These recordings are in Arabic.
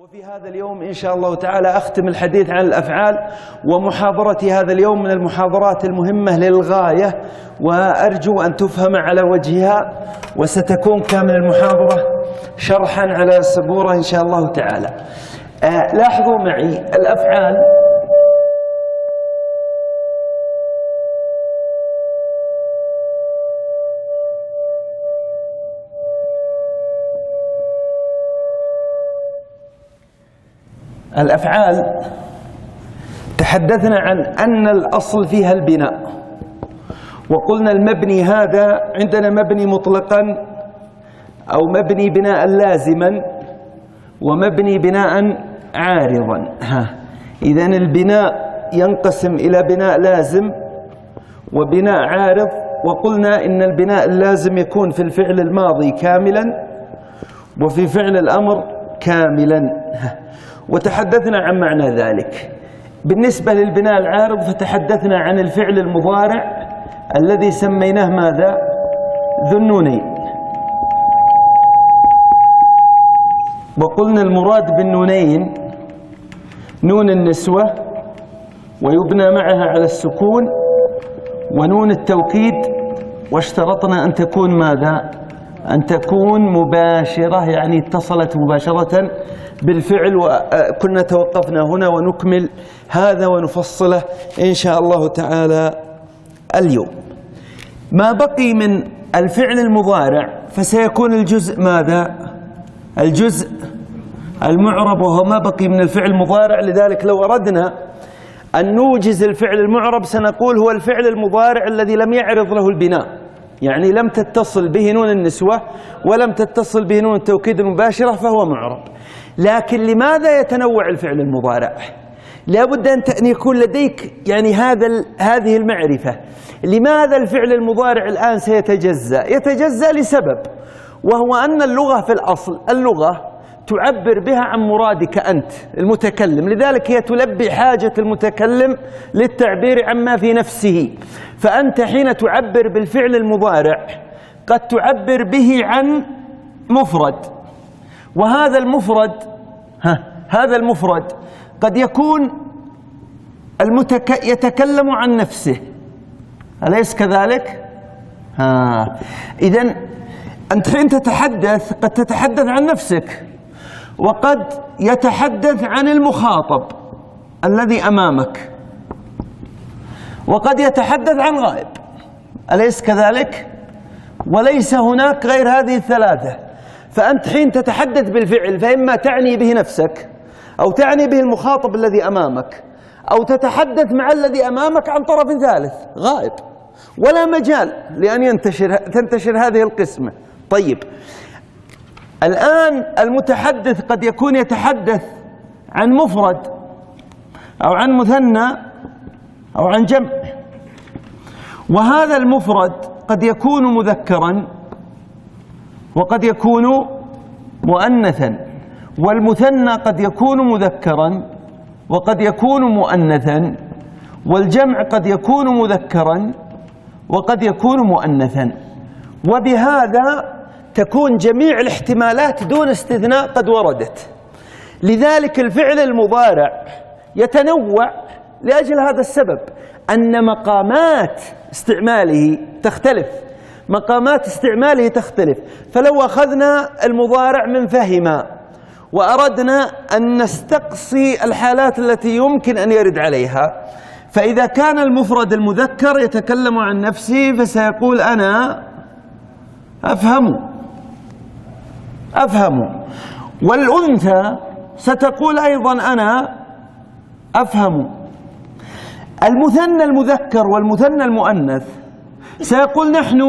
وفي هذا اليوم إن شاء الله تعالى أختم الحديث عن الأفعال، ومحاضرتي هذا اليوم من المحاضرات المهمة للغاية، وأرجو أن تفهم على وجهها، وستكون كامل المحاضرة شرحا على سبورة إن شاء الله تعالى. لاحظوا معي الأفعال تحدثنا عن أن الأصل فيها البناء، وقلنا المبني هذا عندنا مبني مطلقا أو مبني بناء لازما ومبني بناء عارضا. إذن البناء ينقسم إلى بناء لازم وبناء عارض، وقلنا إن البناء اللازم يكون في الفعل الماضي كاملا وفي فعل الأمر كاملا، وتحدثنا عن معنى ذلك. بالنسبة للبناء العارض فتحدثنا عن الفعل المضارع الذي سميناه ماذا؟ ذو النونين، وقلنا المراد بالنونين نون النسوة ويبنى معها على السكون، ونون التوكيد، واشترطنا أن تكون ماذا؟ أن تكون مباشرة، يعني اتصلت مباشرة بالفعل، وكنا توقفنا هنا ونكمل هذا ونفصله إن شاء الله تعالى اليوم. ما بقي من الفعل المضارع فسيكون الجزء ماذا؟ الجزء المعرب، وهو ما بقي من الفعل المضارع. لذلك لو أردنا أن نوجز الفعل المعرب سنقول هو الفعل المضارع الذي لم يعرض له البناء، يعني لم تتصل به نون النسوة ولم تتصل به نون التوكيد المباشرة، فهو معرب. لكن لماذا يتنوع الفعل المضارع؟ لا بد أن يكون لديك يعني هذه المعرفة. لماذا الفعل المضارع الآن سيتجزأ؟ يتجزأ لسبب، وهو أن اللغة في الأصل اللغة تعبر بها عن مرادك أنت المتكلم، لذلك هي تلبي حاجة المتكلم للتعبير عما في نفسه. فأنت حين تعبر بالفعل المضارع قد تعبر به عن مفرد، وهذا المفرد هذا المفرد قد يكون يتكلم عن نفسه، أليس كذلك؟ إذن أنت حين تتحدث قد تتحدث عن نفسك، وقد يتحدث عن المخاطب الذي أمامك، وقد يتحدث عن غائب، أليس كذلك؟ وليس هناك غير هذه الثلاثة. فأنت حين تتحدث بالفعل فإما تعني به نفسك، أو تعني به المخاطب الذي أمامك، أو تتحدث مع الذي أمامك عن طرف ثالث غائب، ولا مجال لأن تنتشر هذه القسمة. طيب، الآن المتحدث قد يكون يتحدث عن مفرد أو عن مثنى أو عن جمع، وهذا المفرد قد يكون مذكرا وقد يكون مؤنثا، والمثنى قد يكون مذكرا وقد يكون مؤنثا، والجمع قد يكون مذكرا وقد يكون مؤنثا، وبهذا تكون جميع الاحتمالات دون استثناء قد وردت. لذلك الفعل المضارع يتنوع لأجل هذا السبب، أن مقامات استعماله تختلف، مقامات استعماله تختلف. فلو أخذنا المضارع من فهم وأردنا أن نستقصي الحالات التي يمكن أن يرد عليها، فإذا كان المفرد المذكر يتكلم عن نفسه فسيقول أنا أفهم، والأنثى ستقول أيضا أنا أفهم. المثنى المذكر والمثنى المؤنث سيقول نحن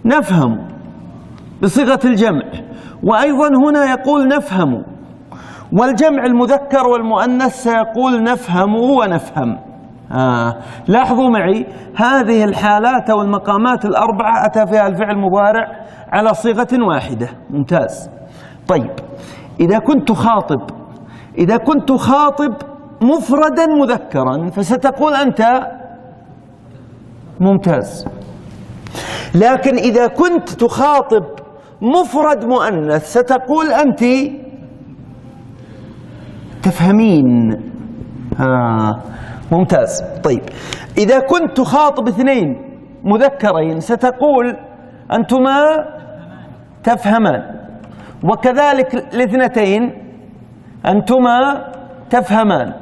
نفهم بصيغة الجمع، وأيضا هنا يقول نفهم. والجمع المذكر والمؤنث سيقول نفهم ونفهم. لاحظوا معي هذه الحالات أو المقامات الأربعة أتى فيها الفعل المضارع على صيغة واحدة. ممتاز. طيب، إذا كنت خاطب مفردا مذكرا فستقول أنت ممتاز. لكن إذا كنت تخاطب مفرد مؤنث ستقول أنت تفهمين. ممتاز. طيب إذا كنت تخاطب اثنين مذكرين ستقول أنتما تفهمان، وكذلك الاثنتين أنتما تفهمان.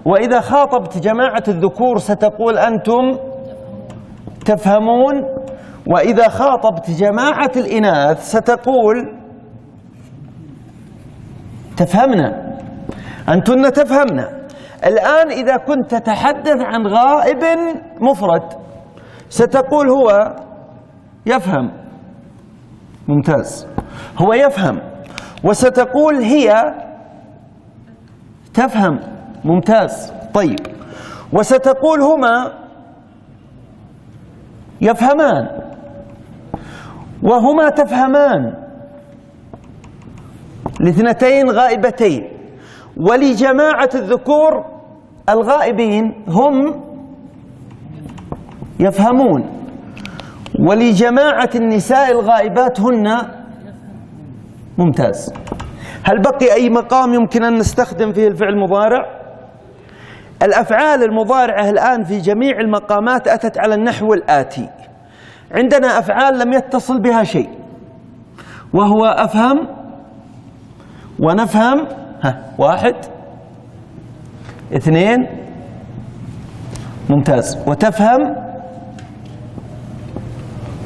وإذا خاطبت جماعة الذكور ستقول أنتم تفهمون، وإذا خاطبت جماعة الإناث ستقول تفهمنا، أنتن تفهمنا. الآن إذا كنت تتحدث عن غائب مفرد ستقول هو يفهم. ممتاز، هو يفهم. وستقول هي تفهم. ممتاز. طيب، وستقول هما يفهمان وهما تفهمان، الاثنتين غائبتين. ولجماعة الذكور الغائبين هم يفهمون، ولجماعة النساء الغائبات هن. ممتاز. هل بقي أي مقام يمكن أن نستخدم فيه الفعل المضارع؟ الأفعال المضارعة الآن في جميع المقامات أتت على النحو الآتي: عندنا أفعال لم يتصل بها شيء، وهو أفهم ونفهم. واحد، اثنين، ممتاز، وتفهم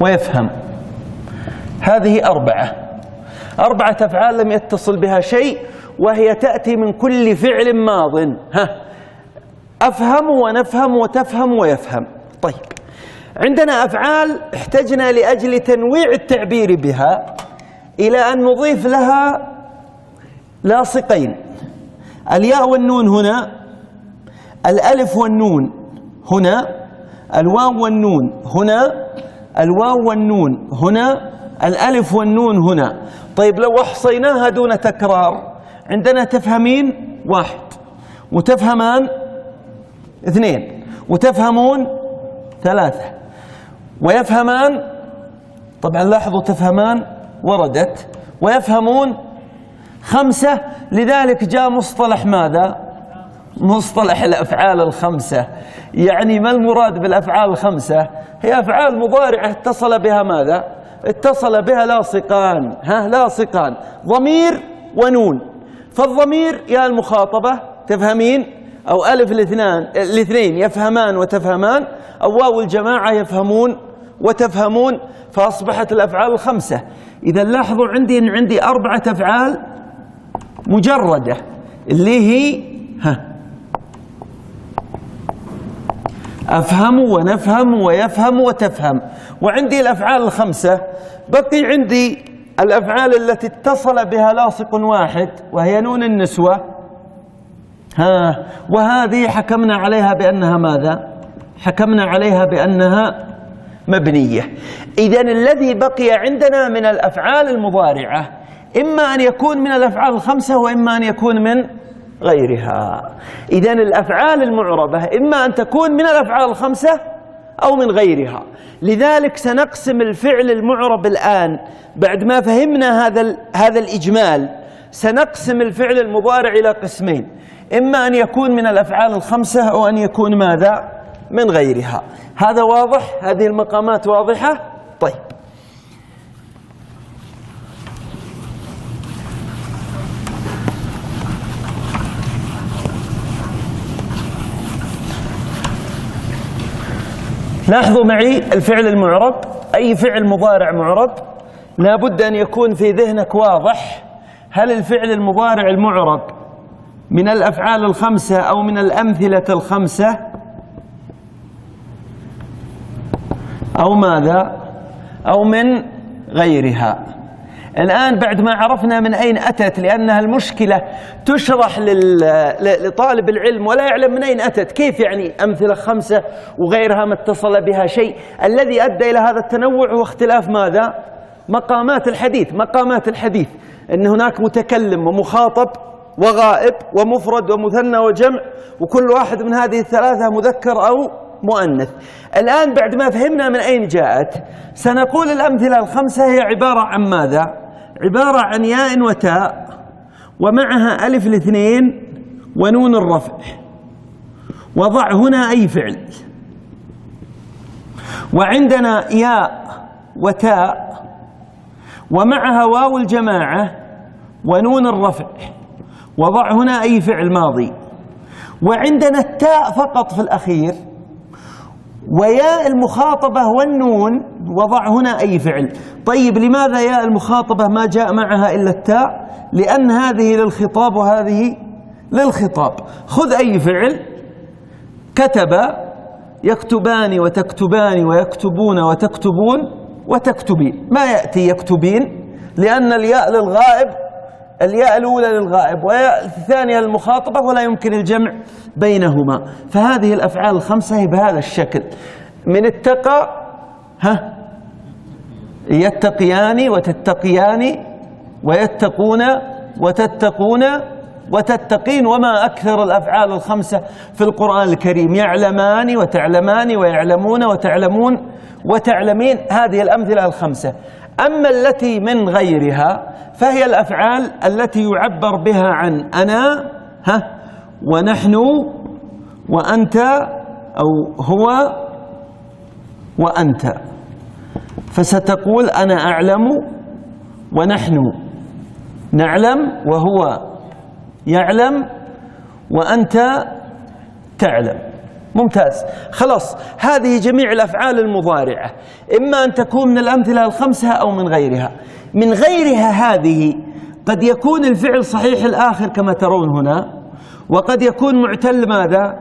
ويفهم. هذه أربعة أفعال لم يتصل بها شيء، وهي تأتي من كل فعل ماض. أفهم ونفهم وتفهم ويفهم. طيب، عندنا أفعال احتجنا لأجل تنويع التعبير بها إلى أن نضيف لها لاصقين: الياء والنون هنا، الألف والنون هنا، الواو والنون هنا، الواو والنون هنا، الألف والنون هنا. طيب، لو أحصيناها دون تكرار عندنا تفهمين واحد، وتفهمان اثنين، وتفهمون ثلاثة، ويفهمان. طبعا لاحظوا تفهمان وردت، ويفهمون خمسة. لذلك جاء مصطلح ماذا؟ مصطلح الأفعال الخمسة. يعني ما المراد بالأفعال الخمسة؟ هي أفعال مضارعة اتصل بها ماذا؟ اتصل بها لاصقان. لاصقان، ضمير ونون. فالضمير يا المخاطبة تفهمين، أو ألف الاثنين يفهمان وتفهمان، أو واو الجماعة يفهمون وتفهمون، فأصبحت الأفعال الخمسة. إذا لاحظوا عندي 4 أفعال مجردة اللي هي أفهم ونفهم ويفهم وتفهم. وعندي الأفعال الخمسة. بقي عندي الأفعال التي اتصل بها لاصق واحد، وهي نون النسوة. وهذه حكمنا عليها بأنها ماذا؟ حكمنا عليها بأنها مبنية. إذن الذي بقي عندنا من الأفعال المضارعة إما أن يكون من الأفعال الخمسة، وإما أن يكون من غيرها. إذن الأفعال المعربة إما أن تكون من الأفعال الخمسة أو من غيرها. لذلك سنقسم الفعل المعرب الآن بعد ما فهمنا هذا الإجمال. سنقسم الفعل المضارع إلى قسمين: إما أن يكون من الأفعال الخمسة أو أن يكون ماذا؟ من غيرها. هذا واضح؟ هذه المقامات واضحة؟ طيب، لاحظوا معي الفعل المعرب. أي فعل مضارع معرب لا بد أن يكون في ذهنك واضح: هل الفعل المضارع المعرب من الأفعال الخمسة أو من الأمثلة الخمسة أو ماذا؟ أو من غيرها. الآن بعد ما عرفنا من أين أتت، لأنها المشكلة تشرح لطالب العلم ولا يعلم من أين أتت، كيف يعني أمثلة خمسة وغيرها ما اتصل بها شيء. الذي أدى إلى هذا التنوع هو اختلاف ماذا؟ مقامات الحديث. مقامات الحديث أن هناك متكلم ومخاطب وغائب ومفرد ومثنى وجمع، وكل واحد من هذه الثلاثة مذكر أو مؤنث. الآن بعد ما فهمنا من أين جاءت سنقول الأمثلة الخمسة هي عبارة عن ماذا؟ عبارة عن ياء وتاء ومعها ألف الاثنين ونون الرفع، وضع هنا أي فعل. وعندنا ياء وتاء ومعها واو الجماعة ونون الرفع، وضع هنا أي فعل ماضي. وعندنا التاء فقط في الأخير، وياء المخاطبة والنون، وضع هنا أي فعل. طيب لماذا ياء المخاطبة ما جاء معها إلا التاء؟ لأن هذه للخطاب وهذه للخطاب. خذ أي فعل، كتب يكتبان وتكتبان ويكتبون وتكتبون وتكتبين، ما يأتي يكتبين لأن الياء للغائب، الياء الأولى للغائب والياء الثانية للمخاطبة، ولا يمكن الجمع بينهما. فهذه الأفعال الخمسة هي بهذا الشكل: من اتقى يتقيان وتتقيان ويتقون وتتقون وتتقين. وما أكثر الأفعال الخمسة في القرآن الكريم: يعلمان وتعلمان ويعلمون وتعلمون وتعلمين. هذه الأمثلة الخمسة. أما التي من غيرها فهي الأفعال التي يعبر بها عن أنا ونحن وأنت أو هو وأنت. فستقول أنا أعلم ونحن نعلم وهو يعلم وأنت تعلم. ممتاز. خلاص، هذه جميع الأفعال المضارعة، إما أن تكون من الأمثلة الخمسة أو من غيرها. من غيرها هذه قد يكون الفعل صحيح الآخر كما ترون هنا، وقد يكون معتل ماذا؟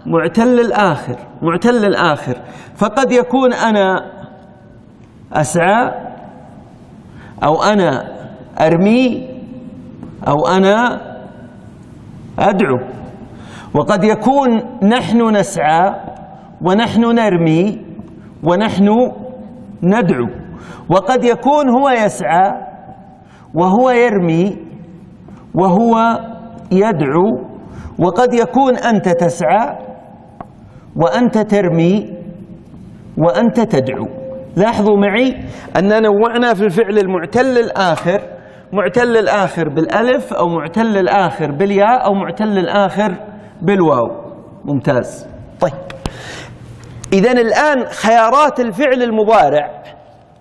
معتل الآخر. معتل الآخر، فقد يكون أنا أسعى أو أنا أرمي أو أنا أدعو. وقد يكون نحن نسعى ونحن نرمي ونحن ندعو. وقد يكون هو يسعى وهو يرمي وهو يدعو. وقد يكون أنت تسعى وأنت ترمي وأنت تدعو. لاحظوا معي أننا نوعنا في الفعل المعتل الآخر: معتل الآخر بالألف أو معتل الآخر بالياء أو معتل الآخر بالواو. ممتاز. طيب، إذن الآن خيارات الفعل المضارع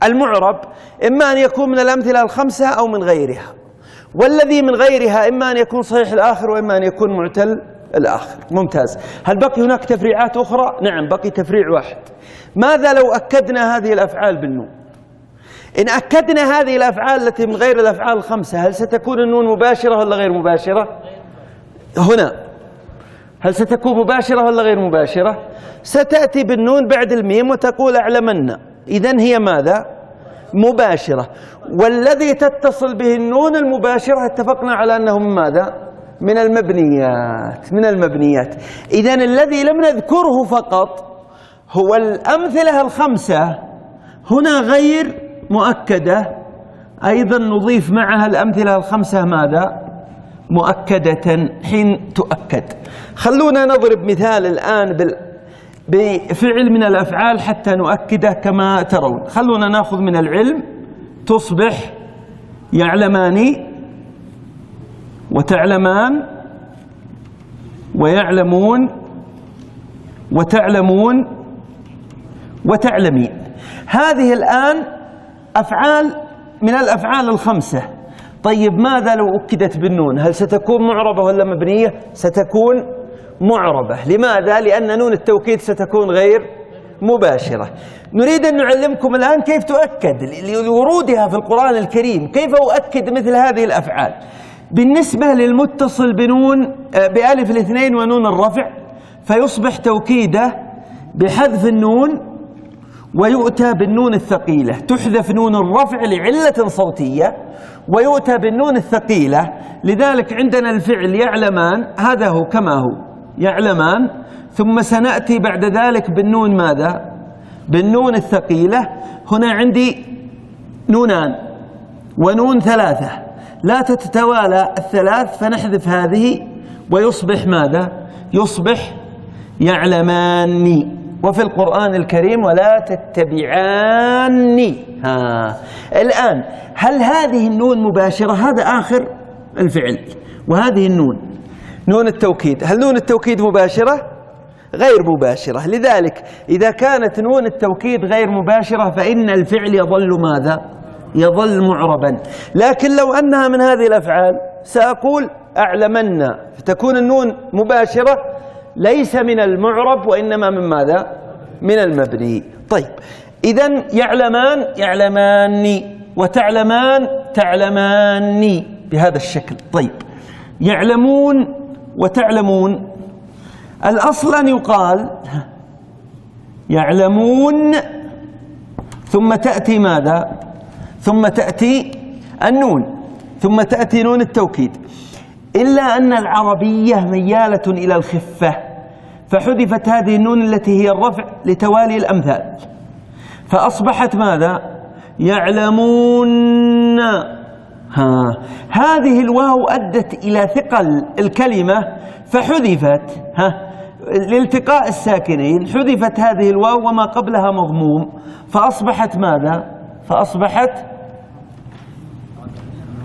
المعرب إما أن يكون من الأمثلة الخمسة أو من غيرها، والذي من غيرها إما أن يكون صحيح الآخر وإما أن يكون معتل الآخر. ممتاز. هل بقي هناك تفريعات أخرى؟ نعم، بقي تفريع واحد. ماذا لو أكدنا هذه الأفعال بالنون؟ إن أكدنا هذه الأفعال التي من غير الأفعال الخمسة، هل ستكون النون مباشرة ولا غير مباشرة؟ هنا هل ستكون مباشرة ولا غير مباشرة؟ ستأتي بالنون بعد الميم وتقول أعلمن. إذن هي ماذا؟ مباشرة. والذي تتصل به النون المباشرة اتفقنا على أنه من ماذا؟ من المبنيات. من المبنيات. إذن الذي لم نذكره فقط هو الأمثلة الخمسة، هنا غير مؤكدة، أيضا نضيف معها الأمثلة الخمسة ماذا؟ مؤكدة حين تؤكد. خلونا نضرب مثال الآن بفعل من الأفعال حتى نؤكده كما ترون. خلونا نأخذ من العلم: تصبح يعلمان وتعلمان ويعلمون وتعلمون وتعلمين. هذه الآن أفعال من الأفعال الخمسة. طيب، ماذا لو أكدت بالنون؟ هل ستكون معربة ولا مبنية؟ ستكون معربة. لماذا؟ لأن نون التوكيد ستكون غير مباشرة. نريد أن نعلمكم الآن كيف تؤكد لورودها في القرآن الكريم. كيف أؤكد مثل هذه الأفعال؟ بالنسبة للمتصل بألف الاثنين ونون الرفع، فيصبح توكيده بحذف النون ويؤتى بالنون الثقيلة. تحذف نون الرفع لعلة صوتية ويؤتى بالنون الثقيلة. لذلك عندنا الفعل يعلمان، هذا هو كما هو يعلمان، ثم سنأتي بعد ذلك بالنون ماذا؟ بالنون الثقيلة. هنا عندي نونان ونون ثلاثة، لا تتوالى الثلاث، فنحذف هذه ويصبح ماذا؟ يصبح يعلماني. وفي القرآن الكريم: ولا تتبعاني. الآن هل هذه النون مباشرة؟ هذا آخر الفعل، وهذه النون نون التوكيد. هل نون التوكيد مباشرة؟ غير مباشرة. لذلك إذا كانت نون التوكيد غير مباشرة فإن الفعل يظل ماذا؟ يظل معربا. لكن لو أنها من هذه الأفعال سأقول أعلمن، فتكون النون مباشرة ليس من المعرب وإنما من ماذا؟ من المبني. طيب إذن يعلمان يعلماني، وتعلمان تعلماني بهذا الشكل. طيب يعلمون وتعلمون، الأصل أن يقال يعلمون ثم تأتي ماذا؟ ثم تأتي النون، ثم تأتي نون التوكيد، إلا أن العربية ميالة إلى الخفة، فحذفت هذه النون التي هي الرفع لتوالي الأمثال، فأصبحت ماذا؟ يعلمون. هذه الواو أدت إلى ثقل الكلمة فحذفت، لالتقاء الساكنين حذفت هذه الواو وما قبلها مضموم، فأصبحت ماذا؟ فأصبحت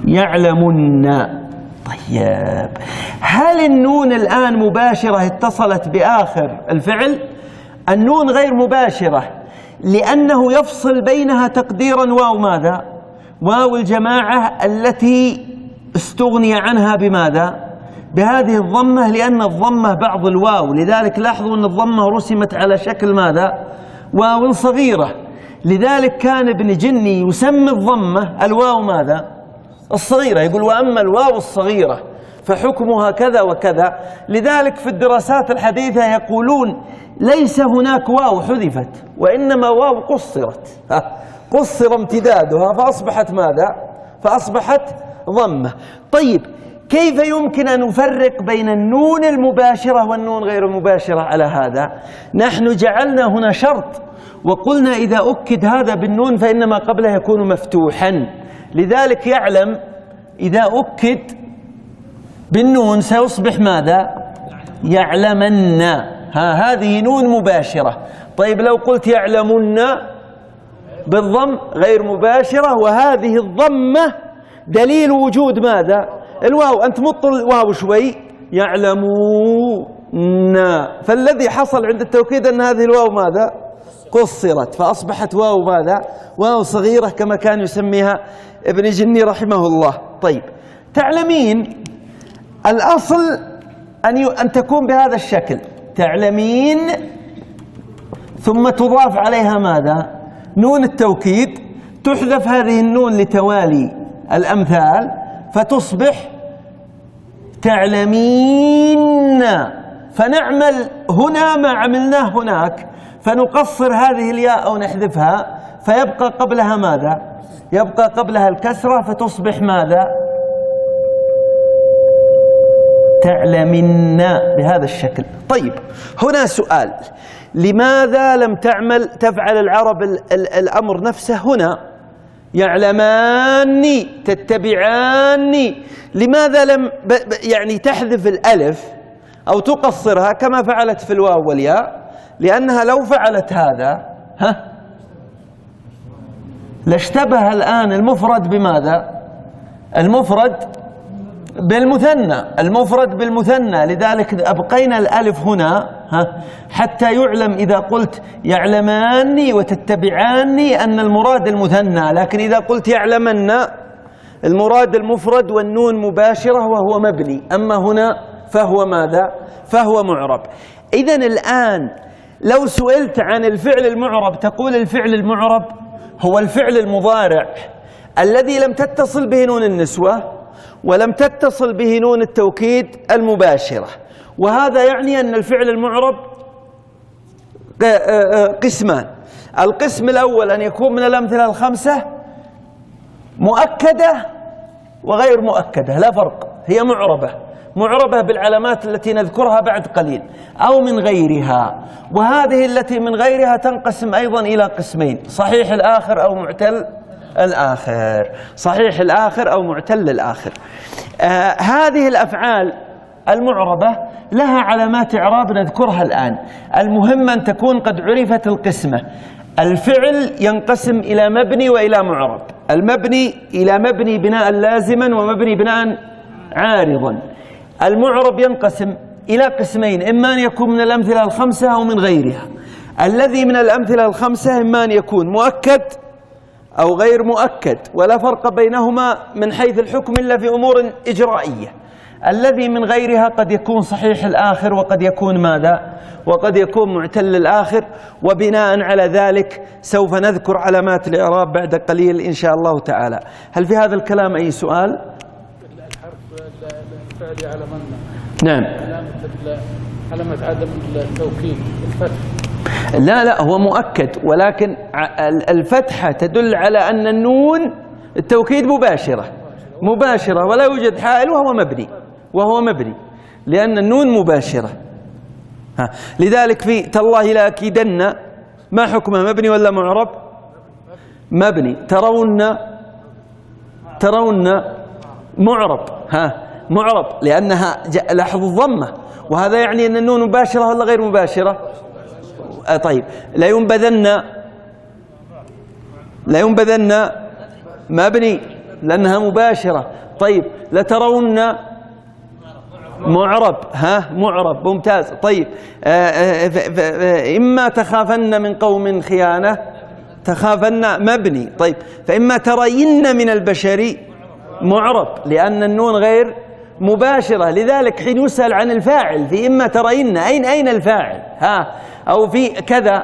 يعلمون. طيب هل النون الآن مباشرة اتصلت بآخر الفعل؟ النون غير مباشرة لأنه يفصل بينها تقديرا واو ماذا؟ واو الجماعة التي استغني عنها بماذا؟ بهذه الضمة، لأن الضمة بعض الواو، لذلك لاحظوا أن الضمة رسمت على شكل ماذا؟ واو صغيرة، لذلك كان ابن جني يسمي الضمة الواو ماذا؟ الصغيرة، يقول وأما الواو الصغيرة فحكمها كذا وكذا. لذلك في الدراسات الحديثة يقولون ليس هناك واو حذفت، وإنما واو قصرت، قصر امتدادها فأصبحت ماذا؟ فأصبحت ضمة. طيب كيف يمكن أن نفرق بين النون المباشرة والنون غير المباشرة على هذا؟ نحن جعلنا هنا شرط وقلنا إذا أكد هذا بالنون فإنما قبله يكون مفتوحا، لذلك يعلم إذا أكد بالنون سيصبح ماذا؟ يعلمن. هذه نون مباشرة. طيب لو قلت يعلمن بالضم غير مباشرة، وهذه الضمة دليل وجود ماذا؟ الواو. أنت مط الواو شوي، يعلمون، فالذي حصل عند التوكيد أن هذه الواو ماذا؟ قصرت، فأصبحت واو ماذا؟ واو صغيرة كما كان يسميها ابن جني رحمه الله. طيب تعلمين الأصل أن تكون بهذا الشكل، تعلمين ثم تضاف عليها ماذا؟ نون التوكيد، تحذف هذه النون لتوالي الأمثال فتصبح تعلمين، فنعمل هنا ما عملناه هناك، فنقصر هذه الياء أو نحذفها فيبقى قبلها ماذا؟ يبقى قبلها الكسرة فتصبح ماذا؟ تعلمن بهذا الشكل. طيب هنا سؤال، لماذا لم تفعل العرب الأمر نفسه هنا؟ يعلماني تتبعاني، لماذا لم يعني تحذف الألف أو تقصرها كما فعلت في الواو والياء؟ لأنها لو فعلت هذا لاشتبه الآن المفرد بماذا؟ المفرد بالمثنى، المفرد بالمثنى، لذلك أبقينا الألف هنا حتى يعلم إذا قلت يعلماني وتتبعاني أن المراد المثنى، لكن إذا قلت يعلمن المراد المفرد والنون مباشرة وهو مبني، أما هنا فهو ماذا؟ فهو معرب. إذن الآن لو سئلت عن الفعل المعرب تقول الفعل المعرب هو الفعل المضارع الذي لم تتصل به نون النسوة ولم تتصل به نون التوكيد المباشرة، وهذا يعني أن الفعل المعرب قسمان. القسم الأول أن يكون من الأمثلة الخمسة مؤكدة وغير مؤكدة، لا فرق، هي معربة بالعلامات التي نذكرها بعد قليل، أو من غيرها. وهذه التي من غيرها تنقسم أيضا إلى قسمين، صحيح الآخر أو معتل الآخر، صحيح الآخر أو معتل الآخر. هذه الأفعال المعربة لها علامات إعراب نذكرها الآن، المهم أن تكون قد عرفت القسمة. الفعل ينقسم إلى مبني وإلى معرب، المبني إلى مبني بناء لازما ومبني بناء عارضا. المعرب ينقسم إلى قسمين، إما أن يكون من الأمثلة الخمسة أو من غيرها. الذي من الأمثلة الخمسة إما أن يكون مؤكد أو غير مؤكد، ولا فرق بينهما من حيث الحكم إلا في أمور إجرائية. الذي من غيرها قد يكون صحيح الآخر وقد يكون ماذا؟ وقد يكون معتل الآخر. وبناء على ذلك سوف نذكر علامات الإعراب بعد قليل إن شاء الله تعالى. هل في هذا الكلام أي سؤال؟ الحرف الفعلي على من؟ نعم. علامة عدم التوكيد الفتح. لا هو مؤكد، ولكن الفتحة تدل على أن النون التوكيد مباشرة ولا يوجد حائل وهو مبني لأن النون مباشرة. لذلك في تالله لأكيدن، ما حكمه؟ مبني ولا معرب؟ مبني. ترون معرب، معرب لأنها لاحظوا الضمة، وهذا يعني أن النون مباشرة ولا غير مباشرة؟ طيب. لا ينبذن مبني لأنها مباشرة. طيب لترون معرب، معرب، ممتاز. طيب إما تخافن من قوم خيانة، تخافن مبني. طيب فإما ترين من البشر معرب لأن النون غير مباشرة. لذلك حين يسأل عن الفاعل في إما ترين أين الفاعل؟ أو في كذا،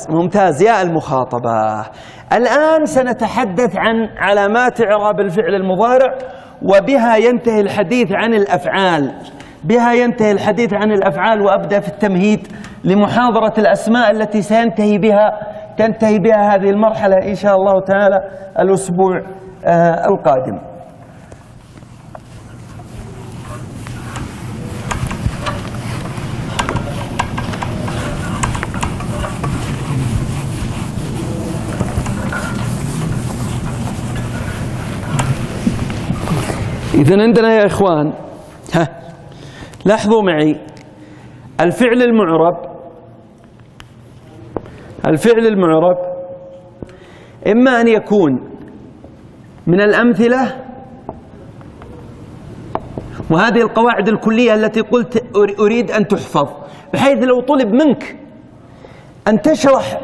ممتاز يا المخاطبة. الآن سنتحدث عن علامات إعراب الفعل المضارع، وبها ينتهي الحديث عن الأفعال. وأبدأ في التمهيد لمحاضرة الأسماء التي تنتهي بها هذه المرحلة إن شاء الله تعالى الأسبوع القادم. إذن عندنا يا إخوان، لاحظوا معي الفعل المعرب إما أن يكون من الأمثلة، وهذه القواعد الكلية التي قلت أريد أن تحفظ، بحيث لو طلب منك أن تشرح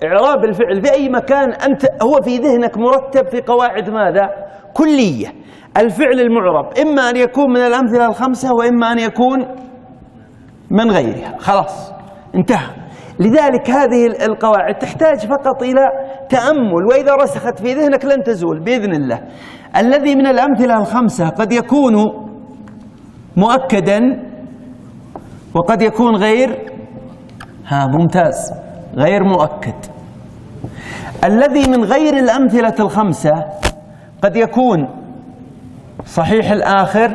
إعراب الفعل في أي مكان أنت هو في ذهنك مرتب في قواعد ماذا؟ كلية. الفعل المعرب إما أن يكون من الأمثلة الخمسة وإما أن يكون من غيرها. خلاص انتهى. لذلك هذه القواعد تحتاج فقط إلى تأمل، وإذا رسخت في ذهنك لن تزول بإذن الله. الذي من الأمثلة الخمسة قد يكون مؤكدا وقد يكون ممتاز غير مؤكد. الذي من غير الأمثلة الخمسة قد يكون صحيح الآخر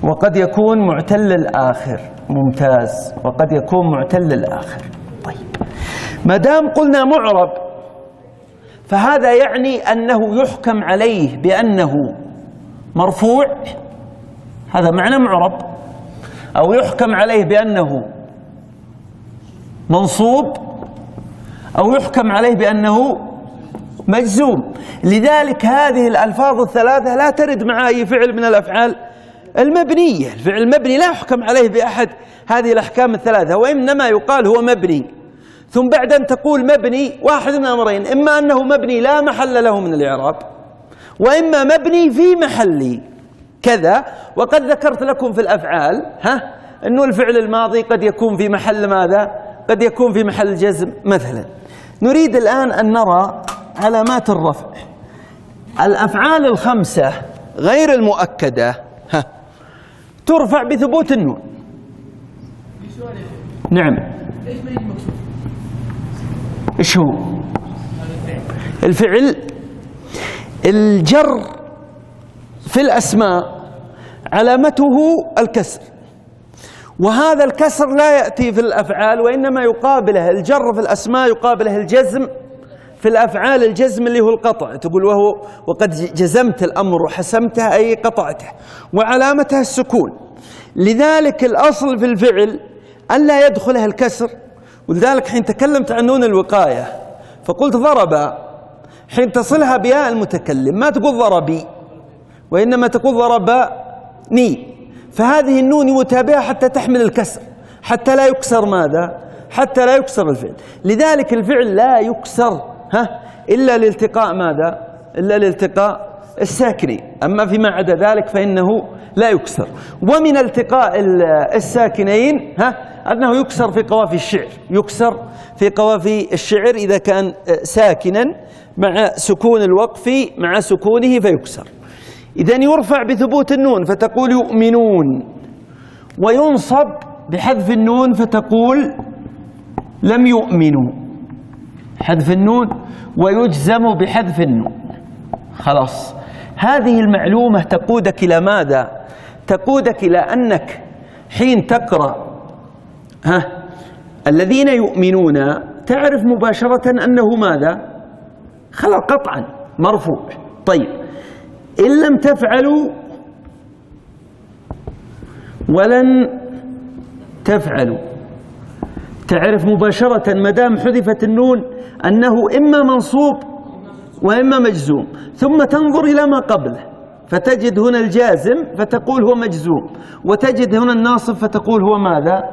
وقد يكون معتل الآخر. ممتاز. وقد يكون معتل الآخر. طيب ما دام قلنا معرب فهذا يعني أنه يحكم عليه بأنه مرفوع، هذا معنى معرب، أو يحكم عليه بأنه منصوب، أو يحكم عليه بأنه مجزوم. لذلك هذه الألفاظ الثلاثة لا ترد مع أي فعل من الأفعال المبنية. الفعل المبني لا يحكم عليه بأحد هذه الأحكام الثلاثة، وإنما يقال هو مبني. ثم بعد أن تقول مبني واحد من أمرين، إما أنه مبني لا محل له من الإعراب، وإما مبني في محل كذا. وقد ذكرت لكم في الأفعال أنه الفعل الماضي قد يكون في محل ماذا؟ قد يكون في محل جزم مثلا. نريد الآن أن نرى علامات الرفع. الأفعال الخمسة غير المؤكدة ترفع بثبوت النون. نعم. ايش هو الفعل؟ الجر في الأسماء علامته الكسر، وهذا الكسر لا يأتي في الأفعال، وإنما يقابله الجر في الأسماء يقابله الجزم في الأفعال. الجزم اللي هو القطع، تقول وقد جزمت الأمر وحسمته أي قطعته، وعلامته السكون. لذلك الأصل في الفعل أن لا يدخله الكسر. ولذلك حين تكلمت عن نون الوقاية فقلت ضرب، حين تصلها بياء المتكلم ما تقول ضربي، وإنما تقول ضربني، فهذه النون يتابعها حتى تحمل الكسر، حتى لا يكسر ماذا؟ حتى لا يكسر الفعل. لذلك الفعل لا يكسر إلا لالتقاء ماذا؟ إلا لالتقاء الساكنين، أما فيما عدا ذلك فإنه لا يكسر. ومن التقاء الساكنين أنه يكسر في قوافي الشعر، يكسر في قوافي الشعر إذا كان ساكنا مع سكون الوقف مع سكونه فيكسر. إذن يرفع بثبوت النون فتقول يؤمنون، وينصب بحذف النون فتقول لم يؤمنوا، حذف النون، ويجزم بحذف النون. خلاص، هذه المعلومة تقودك إلى ماذا؟ تقودك إلى أنك حين تقرأ الذين يؤمنون تعرف مباشرة أنه ماذا؟ خلاص قطعا مرفوع. طيب، إن لم تفعلوا ولن تفعلوا تعرف مباشرة ما دام حذفت النون أنه إما منصوب وإما مجزوم، ثم تنظر إلى ما قبله فتجد هنا الجازم فتقول هو مجزوم، وتجد هنا الناصب فتقول هو ماذا؟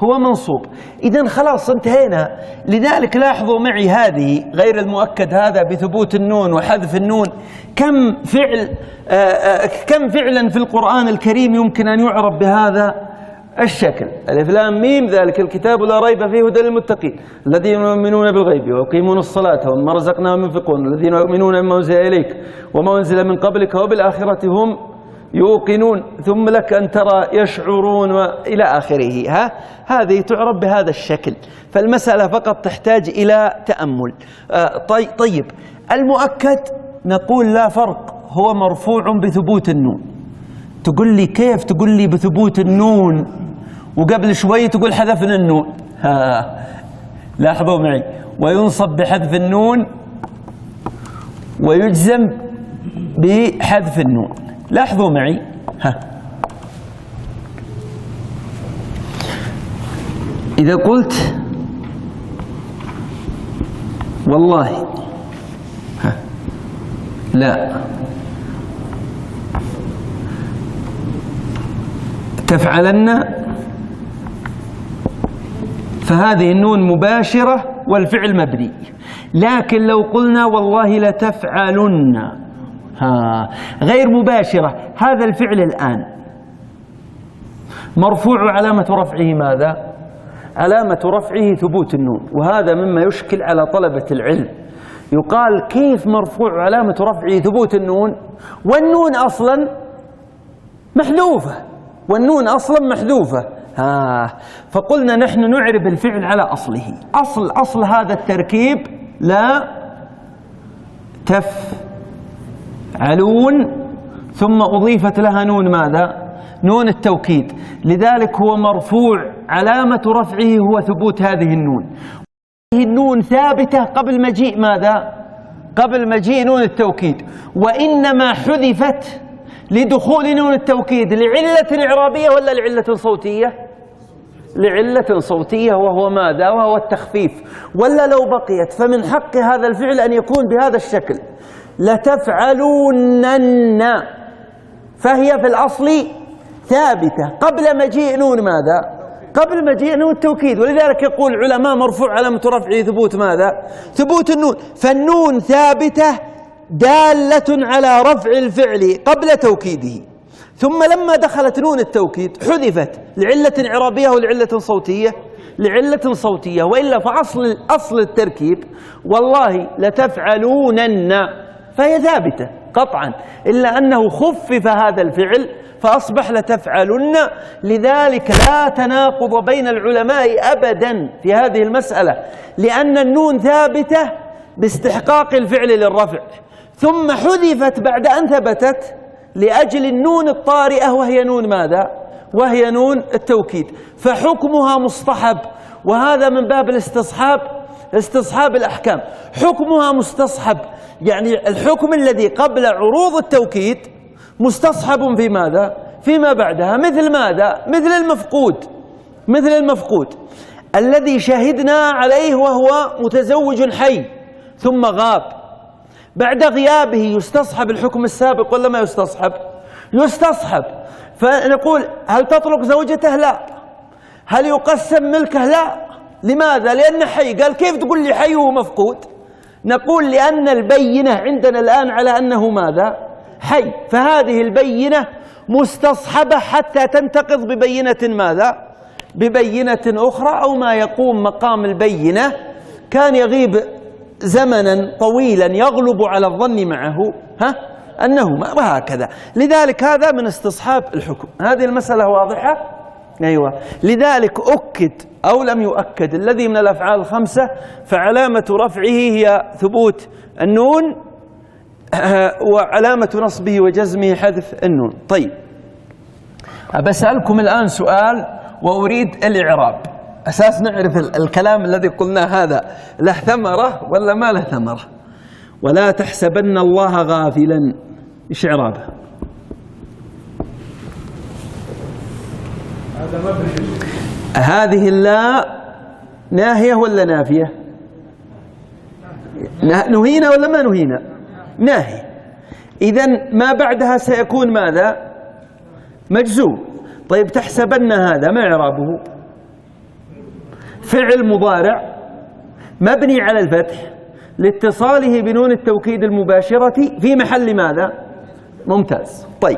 هو منصوب. إذن خلاص انتهينا. لذلك لاحظوا معي هذه غير المؤكد هذا بثبوت النون وحذف النون، كم فعلا في القرآن الكريم يمكن أن يعرب بهذا الشكل. ألف لام ميم ذلك الكتاب لا ريب فيه هدى للمتقين الذين يؤمنون بالغيب ويقيمون الصلاة ومما رزقناهم ينفقون الذين يؤمنون بما أنزل إليك وما أنزل من قبلك وبالآخرة هم يوقنون ثم لك أن ترى يشعرون وإلى آخره. هذه تعرب بهذا الشكل، فالمسألة فقط تحتاج إلى تأمل. طيب، المؤكد نقول لا فرق، هو مرفوع بثبوت النون. تقول لي كيف؟ تقول لي بثبوت النون وقبل شوي تقول حذفنا النون. لاحظوا معي، وينصب بحذف النون ويجزم بحذف النون. لاحظوا معي، إذا قلت والله لا تفعلن، فهذه النون مباشرة والفعل مبني. لكن لو قلنا والله لتفعلن غير مباشرة، هذا الفعل الآن مرفوع علامة رفعه ماذا؟ علامة رفعه ثبوت النون، وهذا مما يشكل على طلبة العلم. يقال كيف مرفوع علامة رفعه ثبوت النون والنون أصلا محذوفة، والنون أصلا محذوفة. فقلنا نحن نعرب الفعل على أصله. أصل هذا التركيب لا تفعلون، ثم أضيفت لها نون ماذا؟ نون التوكيد. لذلك هو مرفوع علامة رفعه هو ثبوت هذه النون. هذه النون ثابتة قبل مجيء ماذا؟ قبل مجيء نون التوكيد، وإنما حذفت لدخول نون التوكيد لعلة إعرابية ولا لعلة صوتية؟ لعلة صوتية، وهو ماذا؟ وهو التخفيف. ولا لو بقيت فمن حق هذا الفعل أن يكون بهذا الشكل، لتفعلونن، فهي في الأصل ثابتة قبل مجيء نون ماذا؟ قبل مجيء نون التوكيد. ولذلك يقول العلماء مرفوع علامة رفعه ثبوت ماذا؟ ثبوت النون. فالنون ثابتة دالة على رفع الفعل قبل توكيده، ثم لما دخلت نون التوكيد حذفت لعلة إعرابية ولعلة صوتية؟ لعلة صوتية. وإلا فأصل التركيب والله لتفعلونن، فهي ثابتة قطعا، إلا أنه خفف هذا الفعل فأصبح لتفعلن. لذلك لا تناقض بين العلماء أبدا في هذه المسألة، لأن النون ثابتة باستحقاق الفعل للرفع، ثم حذفت بعد أن ثبتت لأجل النون الطارئة وهي نون ماذا؟ وهي نون التوكيد، فحكمها مصطحب. وهذا من باب استصحاب الأحكام. حكمها مستصحب، يعني الحكم الذي قبل عروض التوكيد مستصحب في ماذا؟ فيما بعدها. مثل ماذا؟ مثل المفقود الذي شهدنا عليه وهو متزوج حي ثم غاب، بعد غيابه يستصحب الحكم السابق ولا ما يستصحب؟ يستصحب. فنقول هل تطلق زوجته؟ لا. هل يقسم ملكه؟ لا. لماذا؟ لأنه حي. قال كيف تقول لي حي وهو مفقود؟ نقول لأن البينة عندنا الآن على أنه ماذا؟ حي، فهذه البينة مستصحبة حتى تنتقض ببينة ماذا؟ ببينة أخرى أو ما يقوم مقام البينة كان يغيب زمنا طويلا يغلب على الظن معه أنه وهكذا. لذلك هذا من استصحاب الحكم. هذه المسألة واضحة؟ أيوة. لذلك أكد أو لم يؤكد الذي من الأفعال الخمسة فعلامة رفعه هي ثبوت النون، وعلامة نصبه وجزمه حذف النون. طيب، بسألكم الآن سؤال وأريد الإعراب أساس نعرف الكلام الذي قلناه هذا له ثمرة ولا ما له ثمرة. ولا تحسبن الله غافلا، إيش إعرابه؟ هذه اللا ناهية ولا نافية؟ نهينا ولا ما نهينا؟ ناهية. إذن ما بعدها سيكون ماذا؟ مجزوم. طيب تحسبن هذا ما إعرابه؟ فعل مضارع مبني على الفتح لاتصاله بنون التوكيد المباشرة في محل ماذا؟ ممتاز. طيب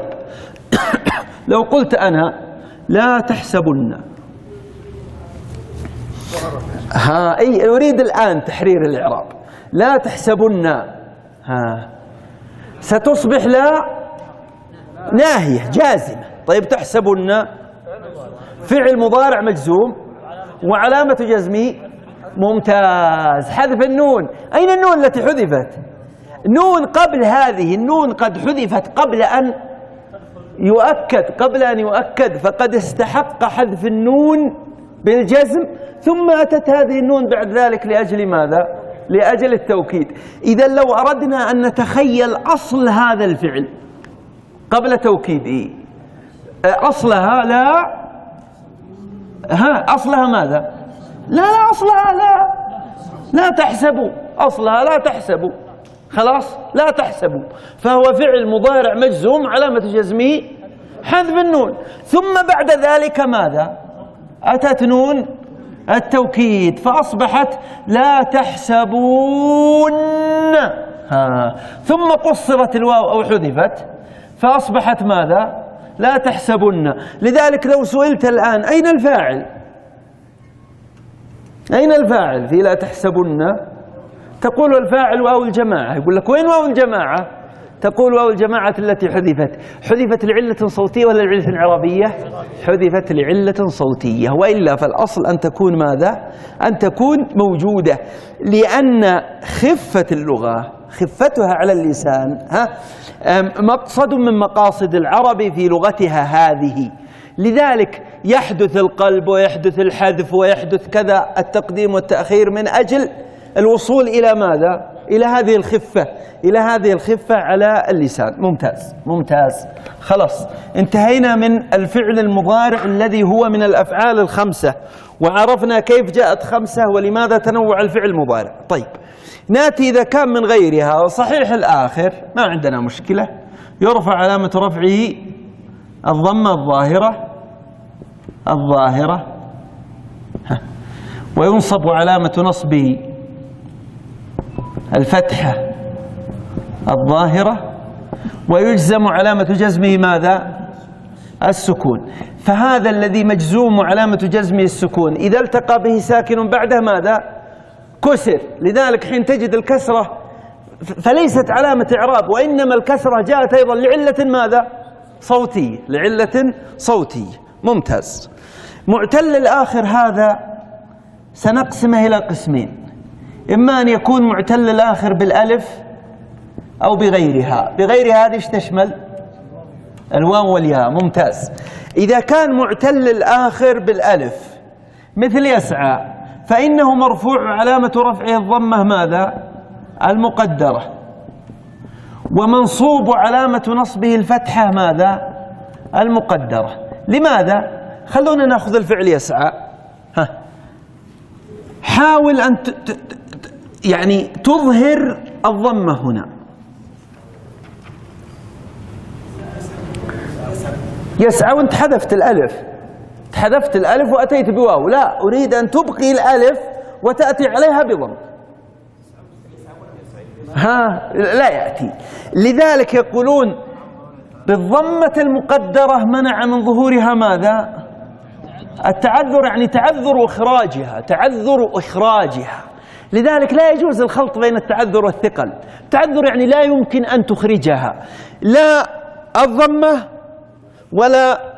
لو قلت أنا لا تحسبن، أي أريد الآن تحرير الإعراب. لا تحسبن ستصبح لا ناهية جازمة. طيب تحسبن فعل مضارع مجزوم وعلامة جزمه ممتاز حذف النون. أين النون التي حذفت؟ نون قبل هذه النون قد حذفت قبل أن يؤكد فقد استحق حذف النون بالجزم، ثم أتت هذه النون بعد ذلك لأجل ماذا؟ لأجل التوكيد. إذا لو أردنا أن نتخيل أصل هذا الفعل قبل توكيده، أصلها أصلها ماذا؟ لا أصلها لا تحسبوا. أصلها لا تحسبوا، خلاص لا تحسبوا. فهو فعل مضارع مجزوم علامة جزمه حذف النون، ثم بعد ذلك ماذا؟ أتت نون التوكيد فأصبحت لا تحسبون، ثم قصرت الواو أو حذفت فأصبحت ماذا؟ لا تحسبن. لذلك لو سئلت الآن أين الفاعل؟ أين الفاعل في لا تحسبن؟ تقول الفاعل واو الجماعة. يقول لك وين واو الجماعة؟ تقول واو الجماعة التي حذفت لعلة صوتية ولا لعلة إعرابية؟ حذفت لعلة صوتية، وإلا فالأصل أن تكون ماذا؟ أن تكون موجودة، لأن خفة اللغة خفتها على اللسان مقصد من مقاصد العرب في لغتها هذه. لذلك يحدث القلب ويحدث الحذف ويحدث كذا التقديم والتأخير من أجل الوصول إلى ماذا؟ إلى هذه الخفة على اللسان. ممتاز. خلاص انتهينا من الفعل المضارع الذي هو من الأفعال الخمسة، وعرفنا كيف جاءت خمسة ولماذا تنوع الفعل المضارع. طيب ناتي إذا كان من غيرها صحيح الآخر ما عندنا مشكلة، يرفع علامة رفعه الضمة الظاهرة وينصب علامة نصبه الفتحة الظاهرة ويجزم علامة جزمه ماذا؟ السكون. فهذا الذي مجزوم علامة جزمه السكون إذا التقى به ساكن بعده ماذا؟ كسر. لذلك حين تجد الكسرة فليست علامة إعراب، وإنما الكسرة جاءت أيضا لعلة ماذا؟ صوتية. ممتاز. معتل الآخر هذا سنقسمه إلى قسمين، إما أن يكون معتل الآخر بالألف أو بغيرها. بغيرها هذه تشمل الواو والياء. ممتاز. إذا كان معتل الآخر بالألف مثل يسعى فإنه مرفوع علامة رفعه الضمة ماذا؟ المقدرة، ومنصوب علامة نصبه الفتحة ماذا؟ المقدرة. لماذا؟ خلونا نأخذ الفعل يسعى. حاول أن يعني تظهر الضمة هنا. يسعى وانت حذفت الألف، حذفت الألف وأتيت بواو، لا أريد أن تبقي الألف وتأتي عليها بضم. لا يأتي. لذلك يقولون بالضمة المقدرة منع من ظهورها ماذا؟ التعذر، يعني تعذر إخراجها، تعذر إخراجها. لذلك لا يجوز الخلط بين التعذر والثقل. التعذر يعني لا يمكن أن تخرجها، لا الضمة ولا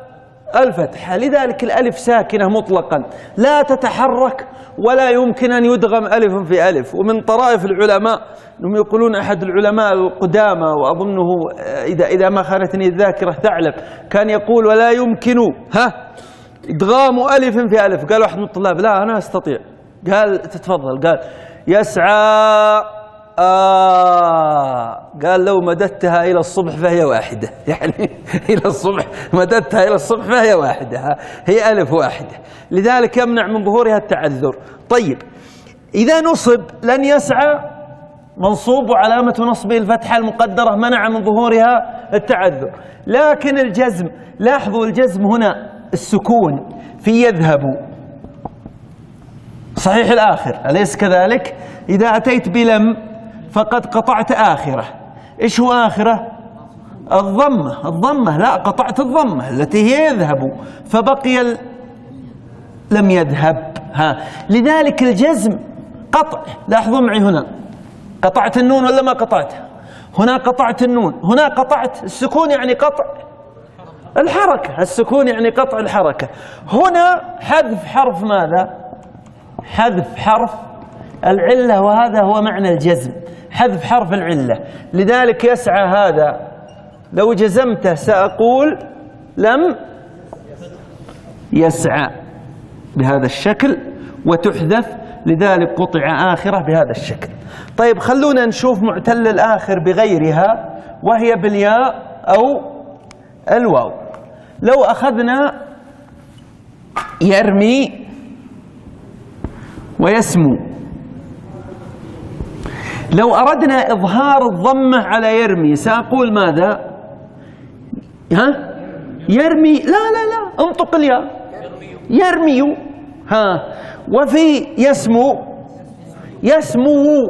الفتحة. لذلك الألف ساكنة مطلقا لا تتحرك ولا يمكن أن يدغم ألف في ألف. ومن طرائف العلماء أنهم يقولون، أحد العلماء القدامى وأظنه إذا ما خانتني الذاكرة ثعلب كان يقول ولا يمكن إدغام ألف في ألف. قال واحد من الطلاب لا أنا أستطيع، قال تتفضل، قال يسعى قال لو مددتها إلى الصبح فهي واحدة، يعني إلى الصبح مددتها إلى الصبح فهي واحدة، هي ألف واحدة. لذلك يمنع من ظهورها التعذر. طيب إذا نصب لن يسعى منصوب وعلامة نصبه الفتحة المقدرة منع من ظهورها التعذر. لكن الجزم، لاحظوا الجزم هنا السكون في يذهب صحيح الآخر، أليس كذلك؟ إذا أتيت بلم فقد قطعت آخرة. إيش هو آخرة؟ الضمة، لا قطعت الضمة التي هي يذهب، فبقي لم يذهب. لذلك الجزم قطع. لاحظوا معي هنا قطعت النون ولا ما قطعتها؟ هنا قطعت النون، هنا قطعت السكون يعني قطع الحركة، السكون يعني قطع الحركة. هنا حذف حرف ماذا؟ حذف حرف العلة، وهذا هو معنى الجزم، حذف حرف العلة. لذلك يسعى هذا لو جزمته سأقول لم يسعى بهذا الشكل وتحذف، لذلك قطع آخرة بهذا الشكل. طيب خلونا نشوف معتل الآخر بغيرها وهي بالياء أو الواو. لو أخذنا يرمي ويسمو، لو أردنا إظهار الضمة على يرمي سأقول ماذا؟ يرمي، لا انطق الياء، يرمي. وفي يسمو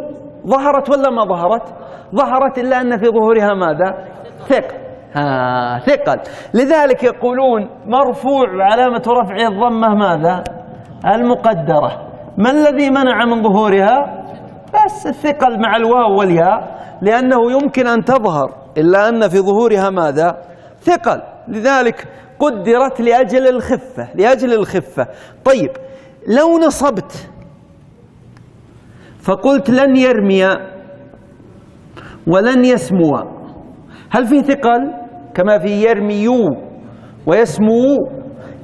ظهرت ولا ما ظهرت؟ ظهرت، إلا أن في ظهورها ماذا؟ ثقل. لذلك يقولون مرفوع علامة رفعه الضمة ماذا؟ المقدرة. ما الذي منع من ظهورها؟ بس الثقل مع الواو والياء، لأنه يمكن أن تظهر إلا أن في ظهورها ماذا؟ ثقل. لذلك قدرت لأجل الخفة. طيب لو نصبت فقلت لن يرمي ولن يسمو، هل في ثقل كما في يرمي ويسمو؟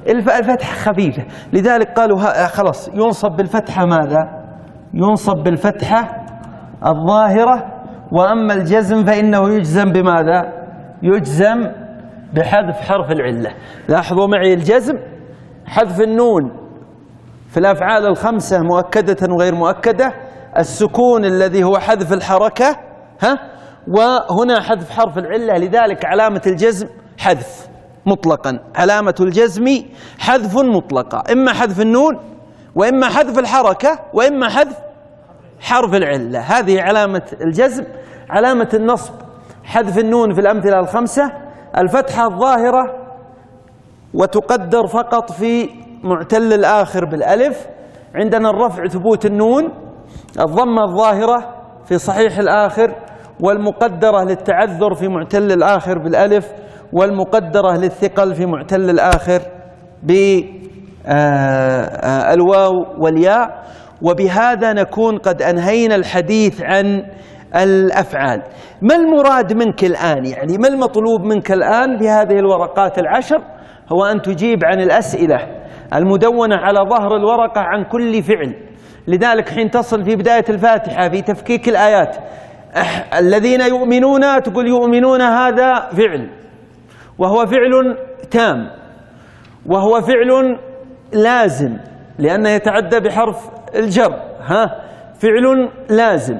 الفتحة خفيفة، لذلك قالوا خلاص ينصب بالفتحة ماذا؟ ينصب بالفتحة الظاهرة. وأما الجزم فإنه يجزم بماذا؟ يجزم بحذف حرف العلة. لاحظوا معي الجزم حذف النون في الأفعال الخمسة مؤكدة وغير مؤكدة، السكون الذي هو حذف الحركة، وهنا حذف حرف العلة. لذلك علامة الجزم حذف مطلقا، علامة الجزم حذف مطلقا، إما حذف النون وإما حذف الحركة وإما حذف حرف العلة. هذه علامة الجزم. علامة النصب حذف النون في الأمثلة الخمسة، الفتحة الظاهرة وتقدر فقط في معتل الآخر بالألف. عندنا الرفع ثبوت النون، الضمة الظاهرة في صحيح الآخر، والمقدرة للتعذر في معتل الآخر بالألف، والمقدرة للثقل في معتل الآخر بالواو والياء. وبهذا نكون قد أنهينا الحديث عن الأفعال. ما المراد منك الآن؟ يعني ما المطلوب منك الآن في هذه الورقات العشر؟ هو أن تجيب عن الأسئلة المدونة على ظهر الورقة عن كل فعل. لذلك حين تصل في بداية الفاتحة في تفكيك الآيات الذين يؤمنون، تقول يؤمنون هذا فعل، وهو فعل تام، وهو فعل لازم لأنه يتعدى بحرف الجر، فعل لازم،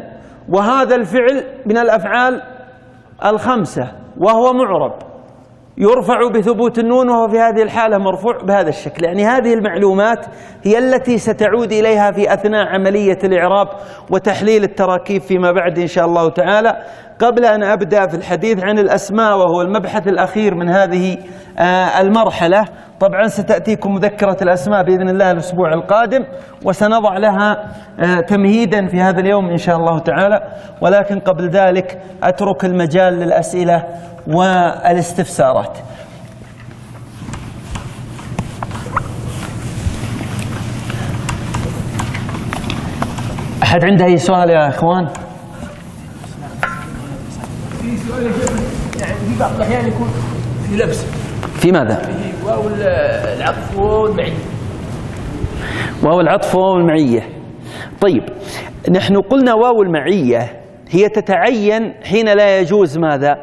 وهذا الفعل من الأفعال الخمسة وهو معرب، يرفع بثبوت النون، وهو في هذه الحالة مرفوع بهذا الشكل. يعني هذه المعلومات هي التي ستعود إليها في أثناء عملية الإعراب وتحليل التراكيب فيما بعد إن شاء الله تعالى. قبل أن أبدأ في الحديث عن الأسماء وهو المبحث الأخير من هذه المرحلة، طبعا ستأتيكم مذكرة الأسماء بإذن الله الأسبوع القادم، وسنضع لها تمهيدا في هذا اليوم إن شاء الله تعالى. ولكن قبل ذلك أترك المجال للأسئلة والاستفسارات. أحد عنده أي سؤال يا إخوان؟ في سؤال يعني في بعض الأحيان يكون في لبس. في ماذا؟ في واو العطف والمعية. واو العطف وواو المعية. طيب، نحن قلنا واو المعية هي تتعين حين لا يجوز ماذا؟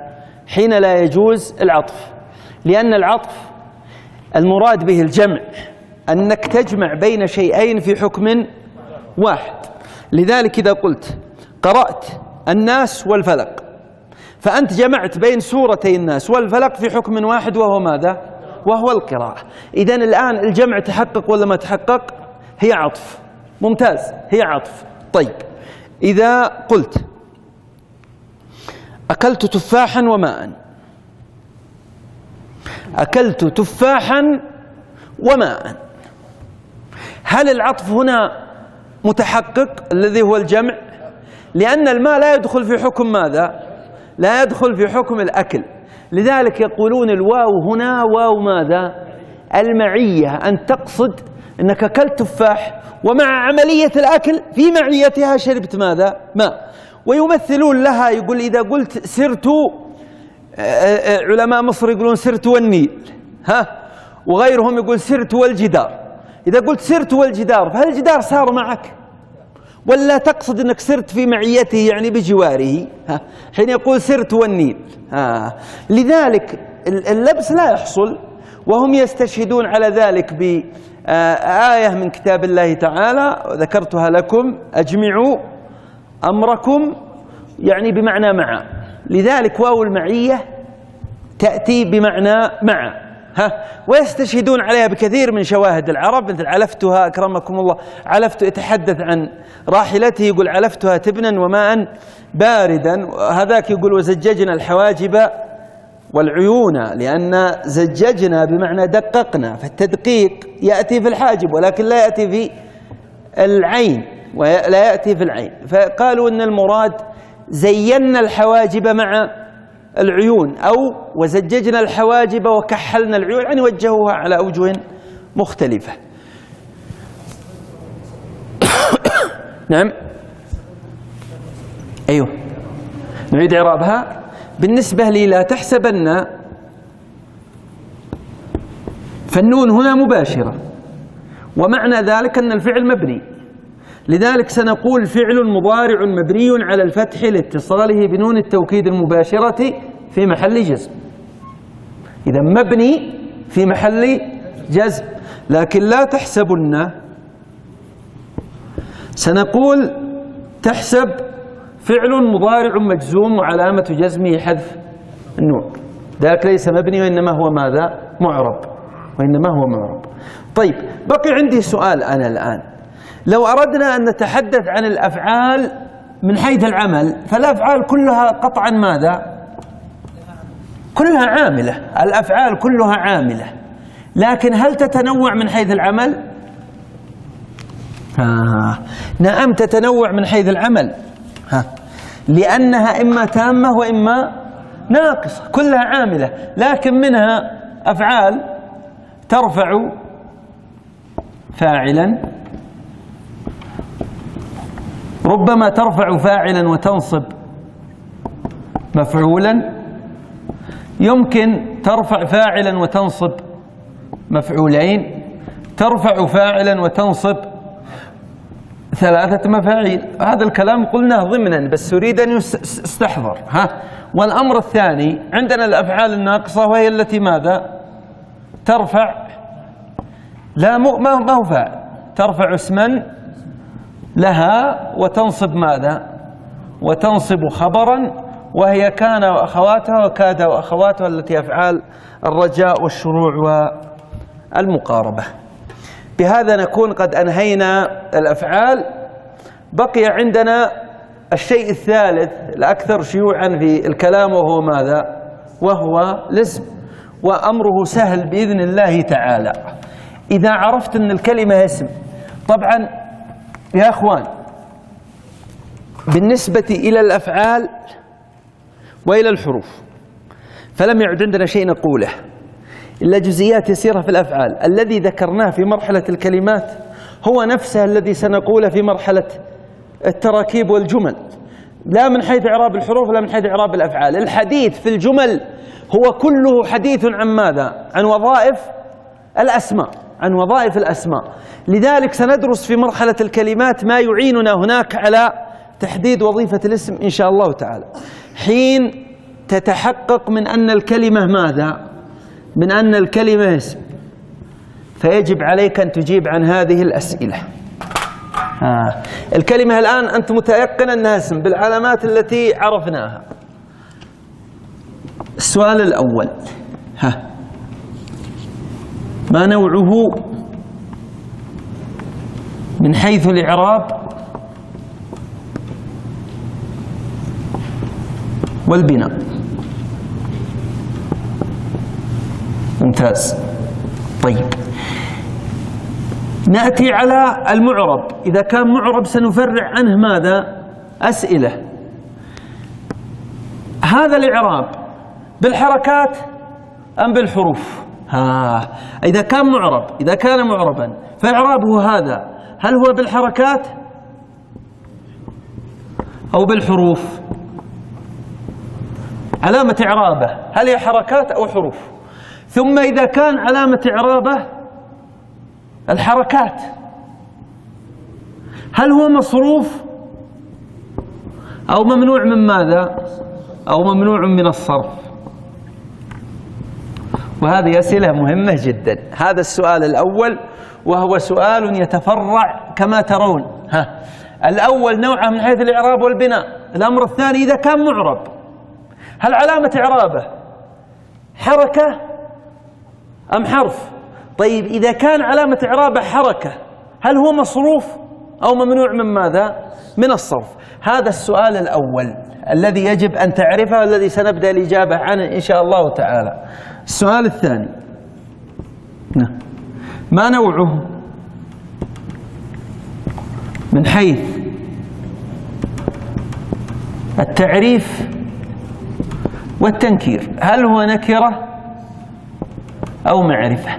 حين لا يجوز العطف، لأن العطف المراد به الجمع، أنك تجمع بين شيئين في حكم واحد. لذلك إذا قلت قرأت الناس والفلق، فأنت جمعت بين سورتي الناس والفلق في حكم واحد، وهو ماذا؟ وهو القراءة. إذن الآن الجمع تحقق ولا ما تحقق؟ هي عطف. ممتاز، هي عطف. طيب، إذا قلت أكلت تفاحا وماء، أكلت تفاحا وماء، هل العطف هنا متحقق الذي هو الجمع؟ لأن الماء لا يدخل في حكم ماذا؟ لا يدخل في حكم الأكل. لذلك يقولون الواو هنا واو ماذا؟ المعية، أن تقصد أنك أكلت تفاح ومع عملية الأكل في معيتها شربت ماذا؟ ماء. ويمثلون لها، يقول إذا قلت سرت، علماء مصر يقولون سرت والنيل، وغيرهم يقول سرت والجدار. إذا قلت سرت والجدار، فهل الجدار صار معك؟ ولا تقصد أنك سرت في معيته يعني بجواره؟ حين يقول سرت والنيل. لذلك اللبس لا يحصل، وهم يستشهدون على ذلك بآية من كتاب الله تعالى ذكرتها لكم: أجمعوا أمركم، يعني بمعنى مع. لذلك واو المعية تأتي بمعنى مع. ويستشهدون عليها بكثير من شواهد العرب، مثل علفتها أكرمكم الله، علفت يتحدث عن راحلته يقول علفتها تبنا وماء باردا. هذاك يقول وزججنا الحواجب والعيون، لأن زججنا بمعنى دققنا، فالتدقيق يأتي في الحاجب ولكن لا يأتي في العين، ولا يأتي في العين. فقالوا إن المراد زينا الحواجب مع العيون، أو وزججنا الحواجب وكحلنا العيون، يعني وجهوها على أوجه مختلفة. نعم، أيوه، نعيد إعرابها. بالنسبة لي لا تحسبن، فالنون هنا مباشرة، ومعنى ذلك أن الفعل مبني. لذلك سنقول فعل مضارع مبني على الفتح لاتصاله بنون التوكيد المباشرة في محل جزم. إذا مبني في محل جزم. لكن لا تحسبن، سنقول تحسب فعل مضارع مجزوم وعلامة جزمه حذف النون، ذاك ليس مبني وإنما هو ماذا؟ معرب، وإنما هو معرب. طيب، بقي عندي سؤال أنا الآن. لو أردنا أن نتحدث عن الأفعال من حيث العمل، فالأفعال كلها قطعا ماذا؟ كلها عاملة. الأفعال كلها عاملة، لكن هل تتنوع من حيث العمل؟ نعم، تتنوع من حيث العمل، لأنها إما تامة وإما ناقصة، كلها عاملة. لكن منها أفعال ترفع فاعلا، ربما ترفع فاعلا وتنصب مفعولا، يمكن ترفع فاعلا وتنصب مفعولين، ترفع فاعلا وتنصب 3 مفاعيل. هذا الكلام قلناه ضمنا، بس أريد أن يستحضر. والأمر الثاني، عندنا الأفعال الناقصة، وهي التي ماذا؟ ترفع، لا ما هو فاعل، ترفع اسما لها وتنصب ماذا؟ وتنصب خبرا وهي كان وأخواتها وكاد وأخواتها التي أفعال الرجاء والشروع والمقاربة. بهذا نكون قد أنهينا الأفعال. بقي عندنا الشيء الثالث الأكثر شيوعا في الكلام، وهو ماذا؟ وهو الاسم، وأمره سهل بإذن الله تعالى. إذا عرفت أن الكلمة اسم، طبعا يا أخوان بالنسبة إلى الأفعال وإلى الحروف فلم يعد عندنا شيء نقوله إلا جزئيات يسيرة في الأفعال. الذي ذكرناه في مرحلة الكلمات هو نفسه الذي سنقوله في مرحلة التراكيب والجمل، لا من حيث إعراب الحروف ولا من حيث إعراب الأفعال. الحديث في الجمل هو كله حديث عن ماذا؟ عن وظائف الأسماء، عن وظائف الأسماء. لذلك سندرس في مرحلة الكلمات ما يعيننا هناك على تحديد وظيفة الاسم إن شاء الله تعالى. حين تتحقق من أن الكلمة ماذا؟ من أن الكلمة اسم، فيجب عليك أن تجيب عن هذه الأسئلة. الكلمة الآن أنت متيقن أنها اسم بالعلامات التي عرفناها. السؤال الأول، ما نوعه من حيث الإعراب والبناء؟ ممتاز. طيب نأتي على المعرب. إذا كان معرب سنفرع عنه ماذا؟ أسئلة. هذا الإعراب بالحركات أم بالحروف؟ إذا كان معرب، إذا كان معربا فإعرابه هذا هل هو بالحركات أو بالحروف؟ علامة إعرابه هل هي حركات أو حروف؟ ثم إذا كان علامة إعرابه الحركات هل هو مصروف أو ممنوع من ماذا؟ أو ممنوع من الصرف؟ وهذه أسئلة مهمة جدا. هذا السؤال الأول، وهو سؤال يتفرع كما ترون. الأول نوعه من حيث الإعراب والبناء. الأمر الثاني إذا كان معرب هل علامة إعرابه حركة أم حرف؟ طيب إذا كان علامة إعرابه حركة هل هو مصروف أو ممنوع من ماذا؟ من الصرف. هذا السؤال الأول الذي يجب أن تعرفه والذي سنبدأ الإجابة عنه إن شاء الله تعالى. السؤال الثاني، ما نوعه من حيث التعريف والتنكير؟ هل هو نكرة أو معرفة؟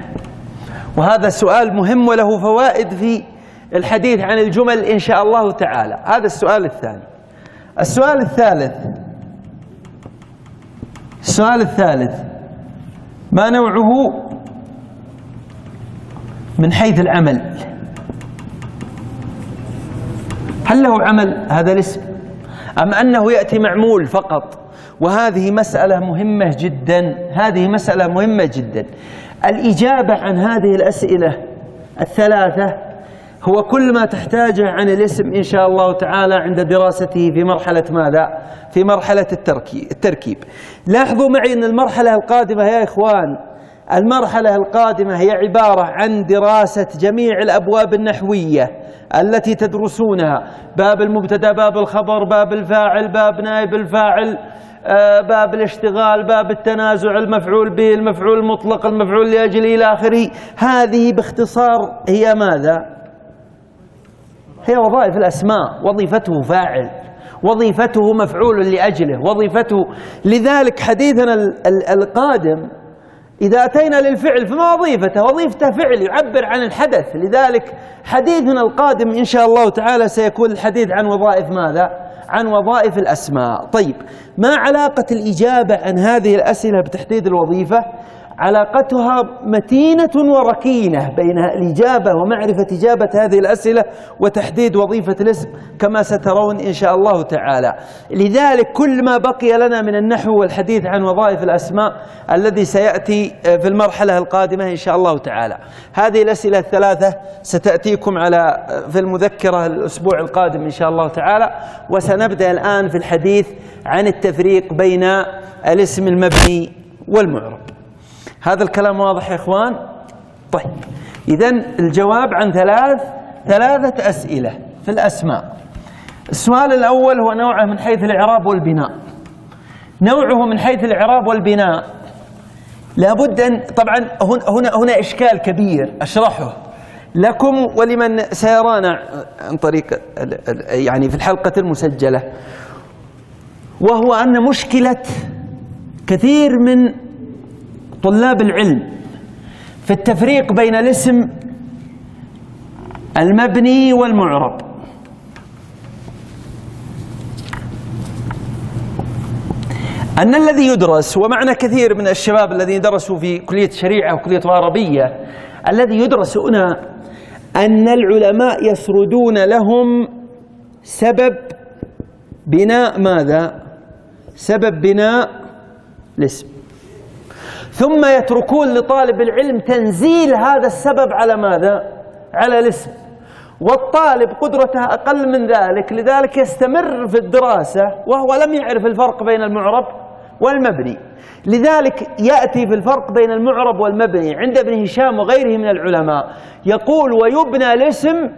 وهذا سؤال مهم وله فوائد في الحديث عن الجمل إن شاء الله تعالى. هذا السؤال الثاني. السؤال الثالث ما نوعه من حيث العمل؟ هل له عمل هذا الاسم أم أنه يأتي معمول فقط؟ وهذه مسألة مهمة جدا، هذه مسألة مهمة جدا. الإجابة عن هذه الأسئلة الثلاثة هو كل ما تحتاجه عن الاسم إن شاء الله تعالى عند دراسته في مرحلة ماذا؟ في مرحلة التركيب. لاحظوا معي أن المرحلة القادمة يا إخوان، المرحلة القادمة هي عبارة عن دراسة جميع الأبواب النحوية التي تدرسونها: باب المبتدأ، باب الخبر، باب الفاعل، باب نائب الفاعل، باب الاشتغال، باب التنازع، المفعول به، المفعول المطلق، المفعول لأجله إلى آخره. هذه باختصار هي ماذا؟ هي وظائف الأسماء. وظيفته فاعل، وظيفته مفعول لأجله، وظيفته. لذلك حديثنا القادم إذا أتينا للفعل فما وظيفته؟ وظيفته فعل يعبر عن الحدث. لذلك حديثنا القادم إن شاء الله تعالى سيكون الحديث عن وظائف ماذا؟ عن وظائف الأسماء. طيب، ما علاقة الإجابة عن هذه الأسئلة بتحديد الوظيفة؟ علاقتها متينة وركينة بين الإجابة ومعرفة إجابة هذه الأسئلة وتحديد وظيفة الاسم كما سترون إن شاء الله تعالى. لذلك كل ما بقي لنا من النحو والحديث عن وظائف الأسماء الذي سيأتي في المرحلة القادمة إن شاء الله تعالى. هذه الأسئلة الثلاثة ستأتيكم في المذكرة الأسبوع القادم إن شاء الله تعالى. وسنبدأ الآن في الحديث عن التفريق بين الاسم المبني والمعرب. هذا الكلام واضح يا إخوان؟ طيب، إذن الجواب عن ثلاثة أسئلة في الأسماء. السؤال الأول هو نوعه من حيث الإعراب والبناء. نوعه من حيث الإعراب والبناء لابد أن، طبعا هنا إشكال كبير أشرحه لكم ولمن سيرانا عن طريق يعني في الحلقة المسجلة، وهو أن مشكلة كثير من طلاب العلم في التفريق بين الاسم المبني والمعرب أن الذي يدرس، ومعنا كثير من الشباب الذين درسوا في كلية شريعة وكلية عربية، الذي يدرس هنا أن العلماء يسردون لهم سبب بناء ماذا؟ سبب بناء الاسم، ثم يتركون لطالب العلم تنزيل هذا السبب على ماذا؟ على الاسم. والطالب قدرته أقل من ذلك، لذلك يستمر في الدراسة وهو لم يعرف الفرق بين المعرب والمبني. لذلك يأتي في الفرق بين المعرب والمبني عند ابن هشام وغيره من العلماء يقول: ويبنى الاسم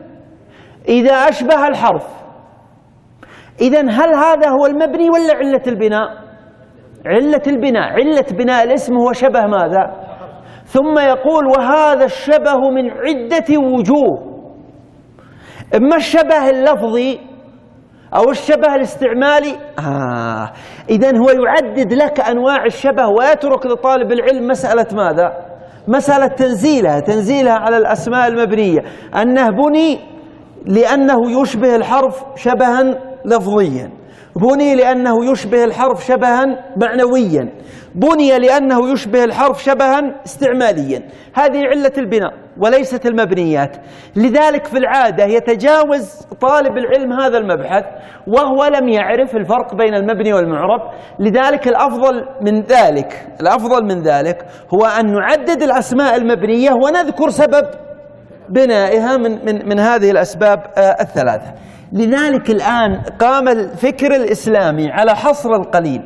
إذا أشبه الحرف. إذن هل هذا هو المبني ولا علة البناء؟ علة البناء. علة بناء الاسم هو شبه ماذا؟ ثم يقول: وهذا الشبه من عدة وجوه، إما الشبه اللفظي أو الشبه الاستعمالي. إذن هو يعدد لك أنواع الشبه ويترك لطالب العلم مسألة ماذا؟ مسألة تنزيلها على الأسماء المبنية، أنه بني لأنه يشبه الحرف شبها لفظيا، بني لأنه يشبه الحرف شبها معنويا، بني لأنه يشبه الحرف شبها استعماليا. هذه علة البناء وليست المبنيات. لذلك في العادة يتجاوز طالب العلم هذا المبحث وهو لم يعرف الفرق بين المبني والمعرب. لذلك الأفضل من ذلك هو أن نعدد الأسماء المبنية ونذكر سبب بنائها من هذه الأسباب الثلاثة. لذلك الآن قام الفكر الإسلامي على حصر القليل.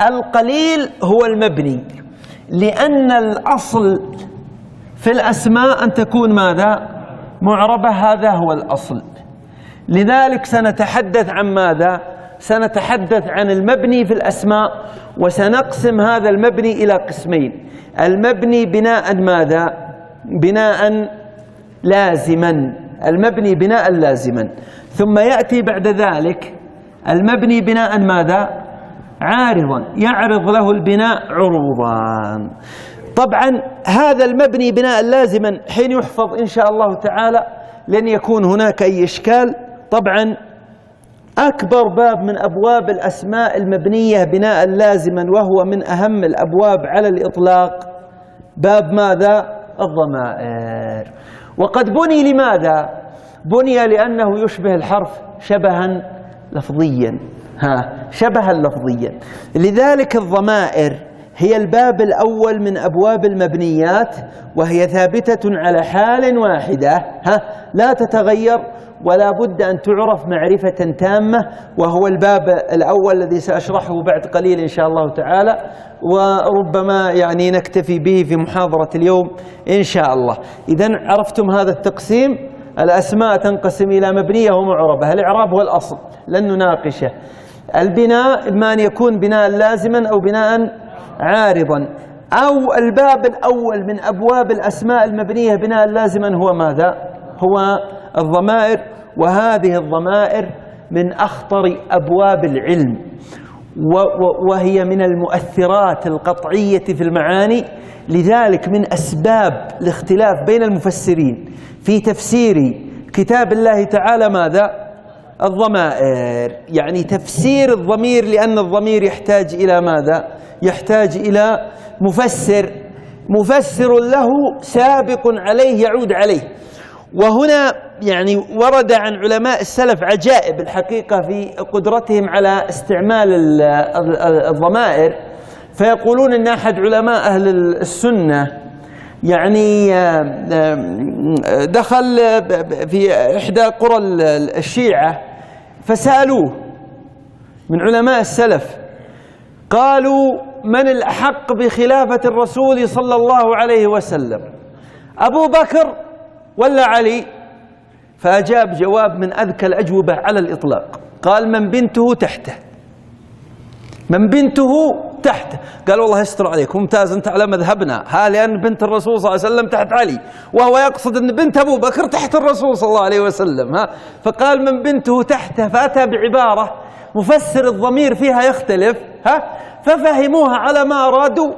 القليل هو المبني، لأن الأصل في الأسماء أن تكون ماذا؟ معربة. هذا هو الأصل. لذلك سنتحدث عن ماذا؟ سنتحدث عن المبني في الأسماء، وسنقسم هذا المبني إلى قسمين: المبني بناء ماذا؟ بناء لازما. المبني بناء لازما. ثم يأتي بعد ذلك المبني بناء ماذا؟ عارضا، يعرض له البناء عروضا. طبعا هذا المبني بناء لازما حين يحفظ إن شاء الله تعالى لن يكون هناك أي إشكال. طبعا أكبر باب من أبواب الأسماء المبنية بناء لازما، وهو من أهم الأبواب على الإطلاق، باب ماذا؟ الضمائر. وقد بني لماذا؟ بني لأنه يشبه الحرف شبها لفظيا. شبها لفظيا. لذلك الضمائر هي الباب الأول من أبواب المبنيات، وهي ثابتة على حال واحدة لا تتغير، ولا بد أن تعرف معرفة تامة، وهو الباب الأول الذي سأشرحه بعد قليل إن شاء الله تعالى، وربما يعني نكتفي به في محاضرة اليوم إن شاء الله. إذن عرفتم هذا التقسيم. الأسماء تنقسم إلى مبنية ومعربة. الإعراب هو الأصل لن نناقشه. البناء إما أن يكون بناء لازما أو بناء عارضا. أو الباب الأول من أبواب الأسماء المبنية بناء لازما هو ماذا؟ هو الضمائر. وهذه الضمائر من أخطر أبواب العلم، وهي من المؤثرات القطعية في المعاني. لذلك من أسباب الاختلاف بين المفسرين في تفسير كتاب الله تعالى ماذا؟ الضمائر، يعني تفسير الضمير، لأن الضمير يحتاج إلى ماذا؟ يحتاج إلى مفسر. مفسر له سابق عليه يعود عليه. وهنا يعني ورد عن علماء السلف عجائب الحقيقة في قدرتهم على استعمال الضمائر، فيقولون إن أحد علماء أهل السنة يعني دخل في إحدى قرى الشيعة فسألوه من علماء السلف، قالوا: من الأحق بخلافة الرسول صلى الله عليه وسلم، أبو بكر ولا علي؟ فأجاب جواب من أذكى الأجوبة على الإطلاق، قال: من بنته تحته، من بنته تحته. قال: والله يستر عليك، ممتاز، أنت على مذهبنا، لأن بنت الرسول صلى الله عليه وسلم تحت علي، وهو يقصد أن بنت أبو بكر تحت الرسول صلى الله عليه وسلم. فقال: من بنته تحته، فأتى بعبارة مفسر الضمير فيها يختلف، ففهموها على ما أرادوا